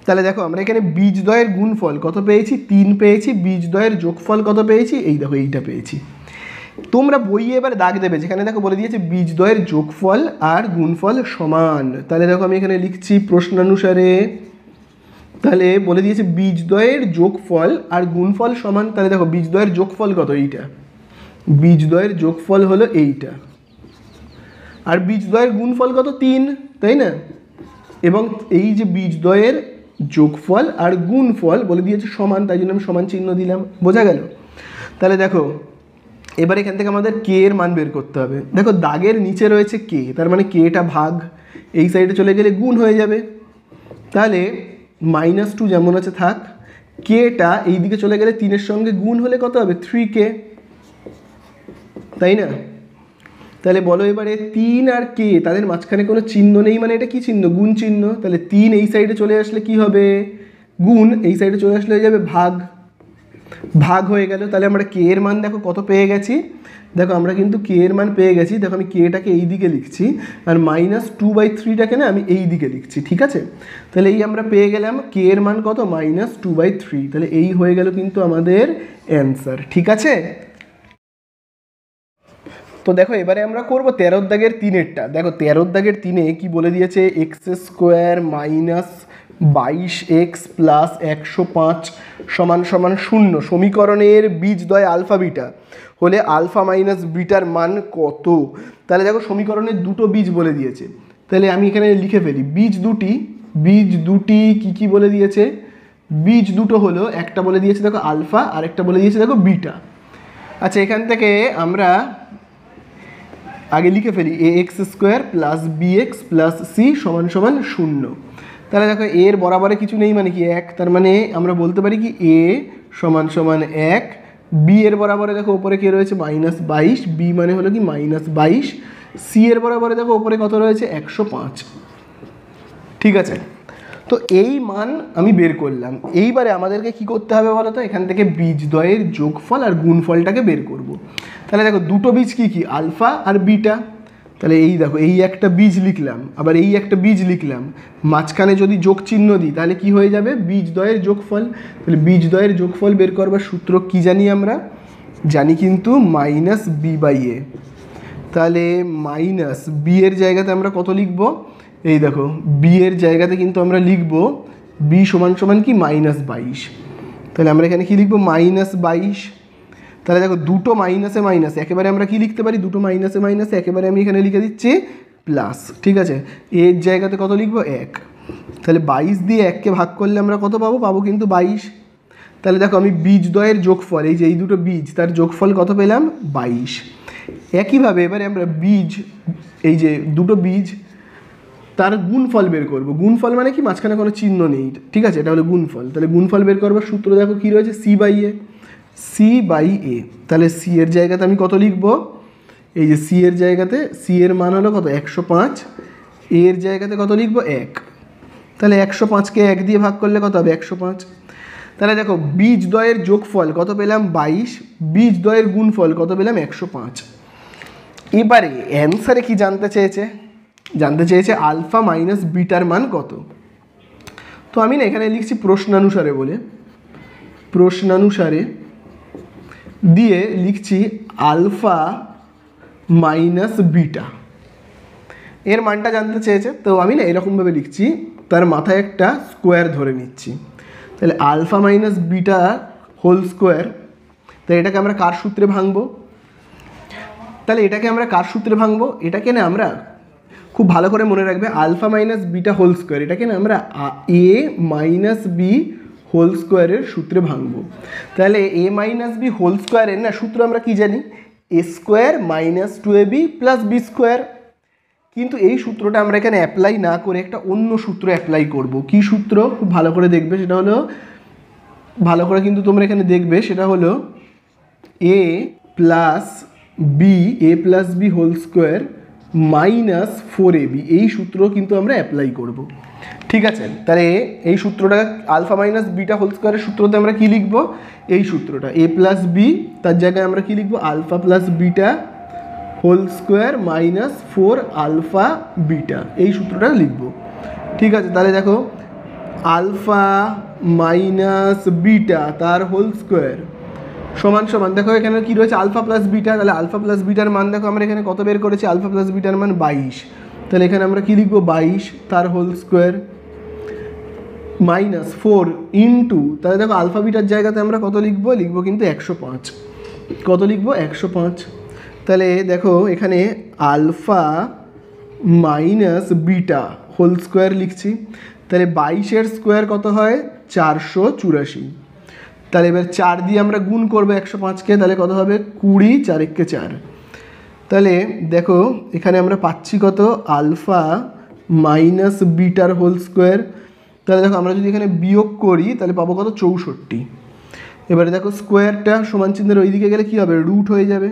তাহলে দেখো আমরা এখানে বীজদ্বয়ের গুণফল কত পেয়েছি 3 পেয়েছি, বীজদ্বয়ের যোগফল কত পেয়েছি এই দেখো এইটা পেয়েছি। তোমরা বইয়ে এবার দাগ দেবে যেখানে দেখো বলে দিয়েছে বীজদ্বয়ের যোগফল আর গুণফল সমান। তাহলে দেখো আমি এখানে লিখছি প্রশ্নানুসারে, তাহলে বলে দিয়েছে বীজদ্বয়ের যোগফল আর গুণফল সমান। তাহলে দেখো বীজদ্বয়ের যোগফল কত এইটা, বীজদ্বয়ের যোগফল হলো এইটা, আর বীজদ্বয়ের গুণফল কত 3, তাই না। এবং এই যে বীজদ্বয়ের যোগফল আর গুণফল বলে দিয়েছে সমান, তাই জন্য আমি সমান চিহ্ন দিলাম, বোঝা গেল। তাহলে দেখো এবার এখান থেকে আমাদের কে এর মান বের করতে হবে। দেখো দাগের নিচে রয়েছে কে, তার মানে কেটা ভাগ এই সাইডে চলে গেলে গুণ হয়ে যাবে। তাহলে -2 যেমন আছে থাক, কেটা এই দিকে চলে গেলে 3-এর সঙ্গে গুণ হলে কত হবে 3k, তাই না। তাহলে বলো এবারে 3 আর কে তাদের মাঝখানে কোনো চিহ্ন নেই, মানে এটা কি চিহ্ন গুণ চিহ্ন। তাহলে 3 এই সাইডে চলে আসলে কি হবে গুণ, এই সাইডে চলে আসলে হয়ে যাবে ভাগ হয়ে গেল। তাহলে আমরা কে এর মান দেখো কত পেয়ে গেছি, দেখো আমরা কিন্তু কে এর মান পেয়ে গেছি। দেখো আমি কেটাকে এই দিকে লিখছি আর -2/3টাকে না আমি এই দিকে লিখছি, ঠিক আছে। তাহলে এই আমরা পেয়ে গেলাম কে এর মান কত -2/3। তাহলে এই হয়ে গেল কিন্তু আমাদের অ্যান্সার, ঠিক আছে। তো দেখো এবারে আমরা করব 13 দাগের 3-এরটা। দেখো 13 দাগের 3-এ কি বলে দিয়েছে x² - 22x প্লাস 105 সমান সমান 0। সমীকরণের বীজদ্বয় আলফা বিটা হলে আলফা মাইনাস বিটার মান কত। তাহলে দেখো সমীকরণের দুটো বীজ বলে দিয়েছে, তাহলে আমি এখানে লিখে ফেলি বীজ দুটি কি বলে দিয়েছে। বীজ দুটো হলো, একটা বলে দিয়েছে দেখো আলফা আর একটা বলে দিয়েছে দেখো বিটা। আচ্ছা এখান থেকে আমরা আগে লিখে ফেলি ax² plus bx plus c সমান সমান 0। তাহলে দেখো এর বরাবরে কিছু নেই মানে কি 1, তার মানে আমরা বলতে পারি কি a সমান সমান 1। b এর বরাবরে দেখো ওপরে কে রয়েছে -22, b মানে হলো কি -22। c এর বরাবরে দেখো ওপরে কত রয়েছে 105, ঠিক আছে। তো এই মান আমি বের করলাম। এইবারে আমাদেরকে কি করতে হবে বলো তো, এখান থেকে বীজদ্বয়ের যোগফল আর গুণফলটাকে বের করব। তাহলে দেখো দুটো বীজ কি আলফা আর বিটা। তাহলে এই দেখো এই একটা বীজ লিখলাম, আবার এই একটা বীজ লিখলাম, মাঝখানে যদি যোগ চিহ্ন দিই তাহলে কি হয়ে যাবে বীজদ্বয়ের যোগফল। তাহলে বীজদ্বয়ের যোগফল বের করবার সূত্র কি জানি আমরা, জানি কিন্তু -b/a। তাহলে -b এর জায়গাতে আমরা কত লিখব, এই দেখো বি এর জায়গাতে কিন্তু আমরা লিখব বি সমান সমান কি -22। তাহলে আমরা এখানে কি লিখব -22। তাহলে দেখো দুটো মাইনাসে মাইনাস একেবারে আমরা কি লিখতে পারি, দুটো মাইনাসে মাইনাসে একেবারে আমি এখানে লিখে দিচ্ছি প্লাস, ঠিক আছে, এর জায়গাতে কত লিখবো 1, তাহলে 22 দিয়ে 1কে ভাগ করলে আমরা কত পাবো, পাবো কিন্তু 22। তাহলে দেখো আমি বীজদ্বয়ের যোগফল, এই যে এই দুটো বীজ তার যোগফল কত পেলাম 22। একইভাবে এবারে আমরা বীজ, এই যে দুটো বীজ তার গুণফল বের করব। গুণফল মানে কি, মাঝখানে কোনো চিহ্ন নেই, ঠিক আছে, এটা হলো গুণফল। তাহলে গুণফল বের করবার সূত্র দেখো কী রয়েছে, সি বাই এ। তাহলে সি এর জায়গাতে আমি কত লিখব, এই যে সি এর জায়গাতে, সি এর মান হলো কত 105, এর জায়গাতে কত লিখব 1। তাহলে 105কে 1 দিয়ে ভাগ করলে কত হবে 105। তাহলে দেখো বীজদ্বয়ের যোগফল কত পেলাম 22, বীজদ্বয়ের গুণফল কত পেলাম 105। এবারে অ্যান্সারে কি জানতে চেয়েছে আলফা মাইনাস বিটার মান কত। তো আমি না এখানে লিখছি প্রশ্নানুসারে বলে, প্রশ্নানুসারে দিয়ে লিখছি আলফা মাইনাস বিটা, এর মানটা জানতে চেয়েছে। তো আমি না এরকমভাবে লিখছি, তার মাথায় একটা স্কোয়ার ধরে নিচ্ছি। তাহলে alpha minus beta whole square, তাহলে এটাকে আমরা কার সূত্রে ভাঙবো, এটাকে না আমরা খুব ভালো করে মনে রাখবে, alpha minus beta whole square, এটাকে না আমরা এ মাইনাস বি হোল স্কোয়ারের সূত্রে ভাঙবো। তাহলে এ মাইনাস বি হোল স্কোয়ারের না সূত্র আমরা কি জানি, a square minus 2ab plus b square. কিন্তু এই সূত্রটা আমরা এখানে অ্যাপ্লাই না করে একটা অন্য সূত্র অ্যাপ্লাই করব। কি সূত্র, খুব ভালো করে দেখবে, সেটা হলো, ভালো করে কিন্তু তোমরা এখানে দেখবে, সেটা হলো a plus B whole square minus 4ab, এই সূত্র কিন্তু আমরা অ্যাপ্লাই করব। ঠিক আছে, তাহলে এই সূত্রটা আলফা মাইনাস বিটা হোল স্কোয়ারের সূত্রতে আমরা কি লিখব, এই সূত্রটা এ প্লাস বি, তার জায়গায় আমরা কি লিখব alpha plus beta whole square minus 4 alpha beta, এই সূত্রটা লিখব। ঠিক আছে, তাহলে দেখো আলফা মাইনাস বিটা তার হোল স্কোয়ার সমান সমান, দেখো এখানে কী রয়েছে আলফা প্লাস বিটা, তাহলে আলফা প্লাস বিটার মান দেখো আমরা এখানে কত বের করেছি, আলফা প্লাস বিটার মান 22, তাহলে এখানে আমরা কী লিখবো 22 তার হোল স্কোয়ার মাইনাস 4 ইন্টু, তাহলে দেখো আলফা বিটার জায়গাতে আমরা কত লিখবো কিন্তু 105, কত লিখবো 105। তাহলে দেখো এখানে alpha minus beta whole square লিখছি, তাহলে 22-এর স্কোয়ার কত হয় 484। তাহলে এবার 4 দিয়ে আমরা গুণ করবো 105কে, তাহলে কত হবে 20, 4 × 4। তাহলে দেখো এখানে আমরা পাচ্ছি কত আলফা মাইনাস বিটার হোল স্কোয়ার, তাহলে দেখো আমরা যদি এখানে বিয়োগ করি তাহলে পাবো কত 64। এবারে দেখো স্কোয়ারটা সমান চিহ্নের ওই দিকে গেলে কী হবে রুট হয়ে যাবে,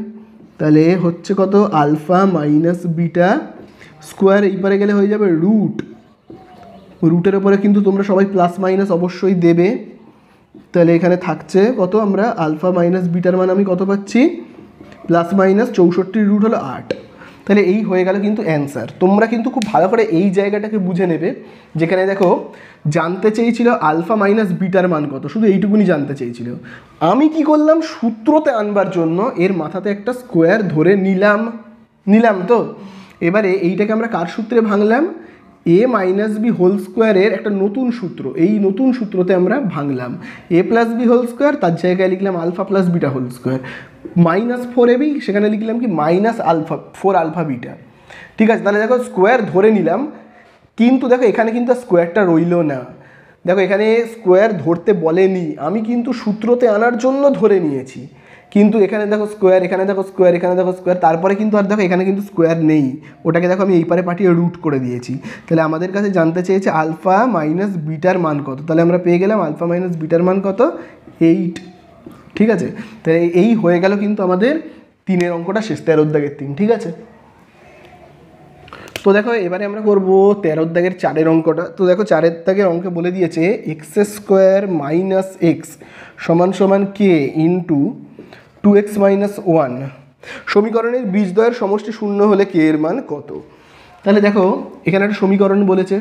তাহলে হচ্ছে কত আলফা মাইনাস বিটা স্কোয়ার, এই পারে গেলে হয়ে যাবে রুটের ওপরে কিন্তু তোমরা সবাই প্লাস মাইনাস অবশ্যই দেবে। তাহলে এখানে থাকছে কত, আমরা আলফা মাইনাস বিটার মান আমি কত পাচ্ছি প্লাস মাইনাস 64 রুট হলো 8। তাহলে এই হয়ে গেল কিন্তু অ্যান্সার। তোমরা কিন্তু খুব ভালো করে এই জায়গাটাকে বুঝে নেবে, যেখানে দেখো জানতে চেয়েছিল আলফা মাইনাস বিটার মান কত, শুধু এইটুকুনি জানতে চেয়েছিল। আমি কি করলাম, সূত্রতে আনবার জন্য এর মাথাতে একটা স্কোয়ার ধরে নিলাম। তো এবারে এইটাকে আমরা কার সূত্রে ভাঙলাম, এ মাইনাস বি হোল স্কোয়ারের একটা নতুন সূত্র, এই নতুন সূত্রতে আমরা ভাঙলাম A plus B whole square, তার জায়গায় লিখলাম alpha plus beta whole square minus 4ab, সেখানে লিখলাম কি মাইনাস আলফা 4 আলফা বিটা। ঠিক আছে, তাহলে দেখো স্কোয়ার ধরে নিলাম, কিন্তু দেখো এখানে কিন্তু স্কোয়ারটা রইল না। দেখো এখানে স্কোয়ার ধরতে বলেনি, আমি কিন্তু সূত্রতে আনার জন্য ধরে নিয়েছি, কিন্তু এখানে দেখো স্কোয়ার, এখানে দেখো স্কোয়ার, এখানে দেখো স্কোয়ার, তারপরে কিন্তু আর দেখো এখানে কিন্তু স্কোয়ার নেই, ওটাকে দেখো আমি এই পারে পাঠিয়ে রুট করে দিয়েছি। তাহলে আমাদের কাছে জানতে চেয়েছে আলফা মাইনাস বিটার মান কত, তাহলে আমরা পেয়ে গেলাম আলফা মাইনাস বিটার মান কত 8। ঠিক আছে, তাহলে এই হয়ে গেল কিন্তু আমাদের 3-এর অঙ্কটা শেষ, 13 দাগের 3। ঠিক আছে, তো দেখো এবারে আমরা করব 13 দাগের 4-এর অঙ্কটা। তো দেখো 4-এর দাগের অঙ্কে বলে দিয়েছে এক্স স্কোয়ার মাইনাস এক্স সমান সমান কে ইন্টু 2x মাইনাস 1, সমীকরণের বীজদ্বয়ের সমষ্টি শূন্য হলে কে এর মান কত। তাহলে দেখো এখানে একটা সমীকরণ বলেছে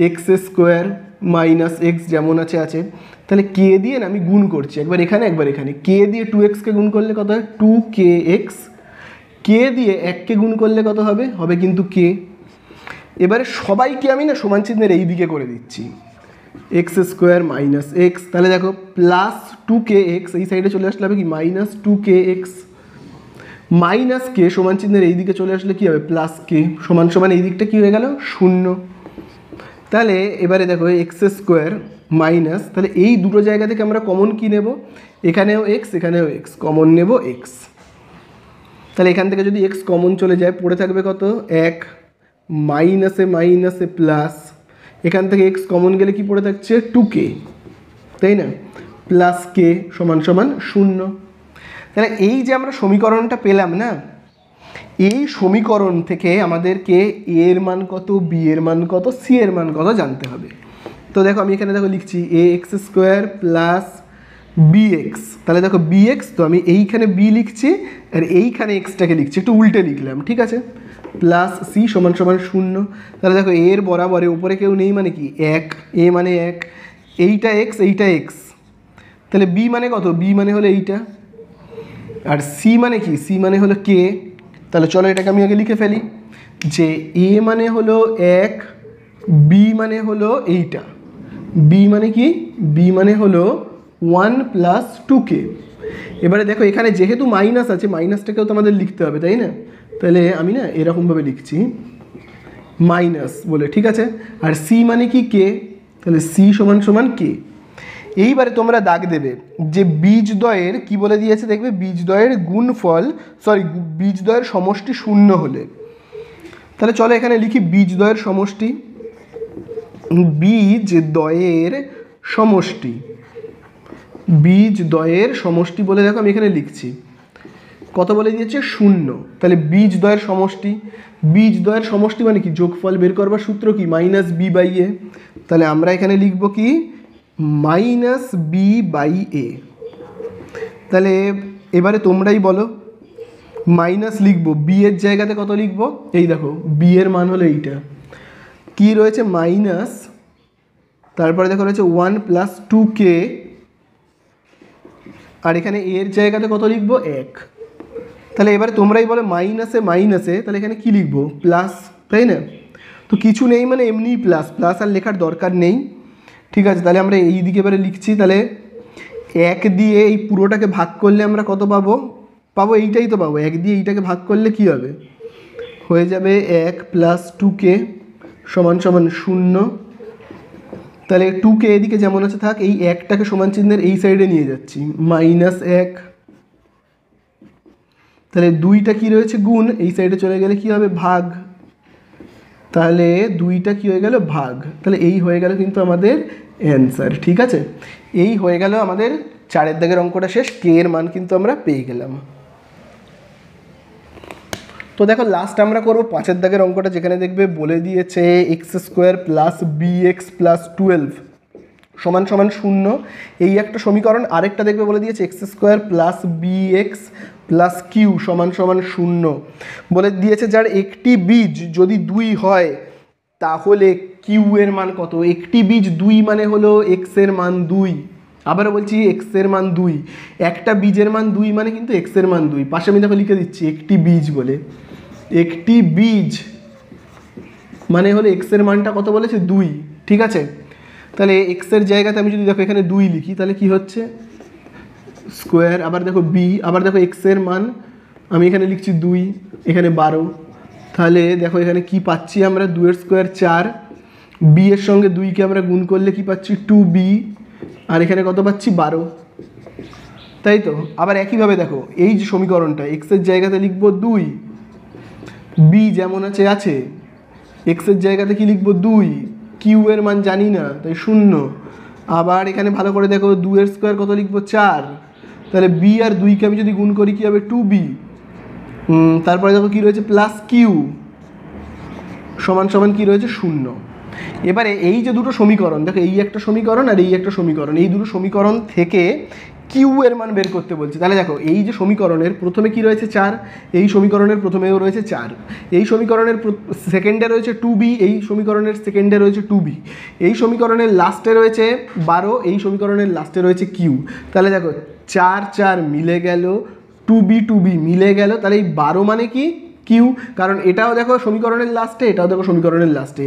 এক্স স্কোয়ার মাইনাস এক্স যেমন আছে, তাহলে কে দিয়ে না আমি গুণ করছি, একবার এখানে একবার এখানে, কে দিয়ে 2xকে গুণ করলে কত হয় 2kx, কে দিয়ে 1কে গুণ করলে কত হবে কিন্তু কে। এবারে সবাইকে আমি না সমান চিহ্নের এই দিকে করে দিচ্ছি, এক্স স্কোয়ার মাইনাস এক্স, তাহলে দেখো প্লাস 2kx, এই সাইডে চলে আসলে হবে কি মাইনাস 2kx মাইনাস কে সমান চিহ্নের এই দিকে চলে আসলে কী হবে প্লাস কে সমান সমান এই দিকটা কী হয়ে গেল শূন্য। তাহলে এবারে দেখো এক্স স্কোয়ার মাইনাস, তাহলে এই দুটো জায়গা থেকে আমরা কমন কী নেব, এখানেও এক্স এখানেও এক্স, কমন নেব এক্স। তাহলে এখান থেকে যদি এক্স কমন চলে যায় পড়ে থাকবে কত এক, মাইনাসে মাইনাসে প্লাস, এখান থেকে এক্স কমন গেলে কি পড়ে থাকছে 2k, তাই না, প্লাস কে সমান সমান শূন্য। তাহলে এই যে আমরা সমীকরণটা পেলাম না, এই সমীকরণ থেকে আমাদেরকে এ এর মান কত, বি এর মান কত, সি এর মান কত জানতে হবে। তো দেখো আমি এখানে দেখো লিখছি a x square plus B x, তাহলে দেখো বি এক্স, তো আমি এইখানে বি লিখছি আর এইখানে এক্সটাকে লিখছি, একটু উল্টে লিখলাম, ঠিক আছে, প্লাস সি সমান সমান শূন্য। তাহলে দেখো এর বরাবরে উপরে কেউ নেই মানে কি এক, এ মানে এক, এইটা এক্স এইটা এক্স, তাহলে বি মানে কত, বি মানে হলো এইটা, আর সি মানে কি, সি মানে হলো কে। তাহলে চলো এটাকে আমি আগে লিখে ফেলি যে এ মানে হলো এক, বি মানে হলো এইটা, বি মানে কি, বি মানে হলো 1 প্লাস 2k। এবারে দেখো এখানে যেহেতু মাইনাস আছে, মাইনাসটাকেও তো আমাদের লিখতে হবে তাই না, তাহলে আমি না এরকমভাবে লিখছি মাইনাস বলে, ঠিক আছে, আর সি মানে কি কে, তাহলে সি সমান সমান কে। এইবারে তোমরা দাগ দেবে যে বীজদ্বয়ের কি বলে দিয়েছে, দেখবে বীজদ্বয়ের গুণফল, সরি বীজদ্বয়ের সমষ্টি শূন্য হলে, তাহলে চলো এখানে লিখি বীজদ্বয়ের সমষ্টি, বীজদ্বয়ের সমষ্টি, বীজদ্বয়ের সমষ্টি বলে দেখো আমি এখানে লিখছি কত বলে দিয়েছে শূন্য। তাহলে বীজদ্বয়ের সমষ্টি, বীজদ্বয়ের সমষ্টি মানে কি যোগফল বের করবার সূত্র কি মাইনাস বি বাই এ, তাহলে আমরা এখানে লিখব কি মাইনাস বি বাই এ। তাহলে এবারে তোমরাই বলো মাইনাস লিখবো, বি এর জায়গাতে কত লিখবো, এই দেখো বি এর মান হলো এইটা, কি রয়েছে মাইনাস, তারপরে দেখো রয়েছে 1 প্লাস 2k, আর এখানে এর জায়গাতে কত লিখবো এক। তাহলে এবারে তোমরাই বলো মাইনাসে মাইনাসে, তাহলে এখানে কি লিখবো প্লাস, তাই না, তো কিছু নেই মানে এমনিই প্লাস, প্লাস আর লেখার দরকার নেই, ঠিক আছে। তাহলে আমরা এই দিকে এবারে লিখছি, তাহলে এক দিয়ে এই পুরোটাকে ভাগ করলে আমরা কত পাবো, পাবো এইটাই তো পাবো, এক দিয়ে এইটাকে ভাগ করলে কি হবে, হয়ে যাবে 1 প্লাস 2k সমান সমান শূন্য। তাহলে 2k এদিকে যেমন আছে থাক, এই একটাকে সমান চিহ্নের এই সাইডে নিয়ে যাচ্ছি মাইনাস 1, তাহলে দুইটা কি রয়েছে গুণ, এই সাইডে চলে গেলে কি হবে ভাগ, তাহলে দুইটা কি হয়ে গেল ভাগ, তাহলে এই হয়ে গেল কিন্তু আমাদের অ্যান্সার, ঠিক আছে, এই হয়ে গেল আমাদের 4 দাগের অঙ্কটা শেষ, কে এর মান কিন্তু আমরা পেয়ে গেলাম। তো দেখো লাস্ট আমরা করবো 5 দাগের অঙ্কটা, যেখানে দেখবে বলে দিয়েছে x square plus B x plus 12 সমান সমান শূন্য, এই একটা সমীকরণ। আরেকটা দেখবে বলে দিয়েছে x square plus B x plus Q সমান সমান শূন্য, বলে দিয়েছে যার একটি বীজ যদি 2 হয় তাহলে কিউ এর মান কত, একটি বীজ 2 মানে হলো এক্স এর মান 2, আবারও বলছি এক্স এর মান 2, একটা বীজের মান 2 মানে কিন্তু এক্স এর মান 2, পাশে আমি দেখো লিখে দিচ্ছি একটি বীজ বলে, একটি বীজ মানে হলো এক্স এর মানটা কত বলেছে 2, ঠিক আছে। তাহলে এক্স এর জায়গাতে আমি যদি দেখো এখানে 2 লিখি তাহলে কি হচ্ছে স্কোয়ার, আবার দেখো বি, আবার দেখো এক্স এর মান আমি এখানে লিখছি 2, এখানে 12, তাহলে দেখো এখানে কি পাচ্ছি আমরা 2 এর স্কোয়ার 4, বি এর সঙ্গে 2কে আমরা গুণ করলে কি পাচ্ছি 2b, আর এখানে কত পাচ্ছি 12, তাই তো। আবার একইভাবে দেখো এই যে সমীকরণটা এক্সের জায়গাতে লিখবো 2, বি যেমন আছে আছে, এক্সের জায়গাতে কি লিখবো 2, কিউ এর মান জানি না তাই 0, আবার এখানে ভালো করে দেখো 2 এর স্কোয়ার কত লিখবো 4, তাহলে বি আর 2কে আমি যদি গুণ করি কি হবে 2b, তারপরে দেখো কি রয়েছে প্লাস কিউ সমান সমান কি রয়েছে 0। এবারে এই যে দুটো সমীকরণ দেখো, এই একটা সমীকরণ আর এই একটা সমীকরণ, এই দুটো সমীকরণ থেকে কিউ এর মান বের করতে বলছে। তাহলে দেখো এই যে সমীকরণের প্রথমে কি রয়েছে 4, এই সমীকরণের প্রথমেও রয়েছে 4, এই সমীকরণের সেকেন্ডে রয়েছে 2b, এই সমীকরণের সেকেন্ডে রয়েছে 2b, এই সমীকরণের লাস্টে রয়েছে 12, এই সমীকরণের লাস্টে রয়েছে কিউ। তাহলে দেখো 4 4 মিলে গেল, 2b 2b মিলে গেল, তাহলে এই 12 মানে কি কিউ, কারণ এটাও দেখো সমীকরণের লাস্টে, এটাও দেখো সমীকরণের লাস্টে।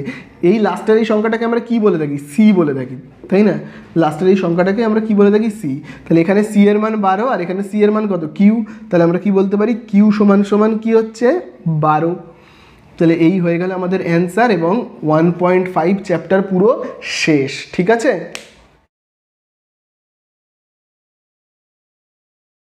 এই লাস্টের এই সংখ্যাটাকে আমরা কি বলে থাকি? সি বলে থাকি, তাই না? লাস্টের এই সংখ্যাটাকে আমরা কি বলে থাকি? সি। তাহলে এখানে সি এর মান 12 আর এখানে সি এর মান কত? কিউ। তাহলে আমরা কি বলতে পারি? কিউ সমান সমান কি হচ্ছে? 12। তাহলে এই হয়ে গেল আমাদের অ্যান্সার এবং 1.5 চ্যাপ্টার পুরো শেষ। ঠিক আছে।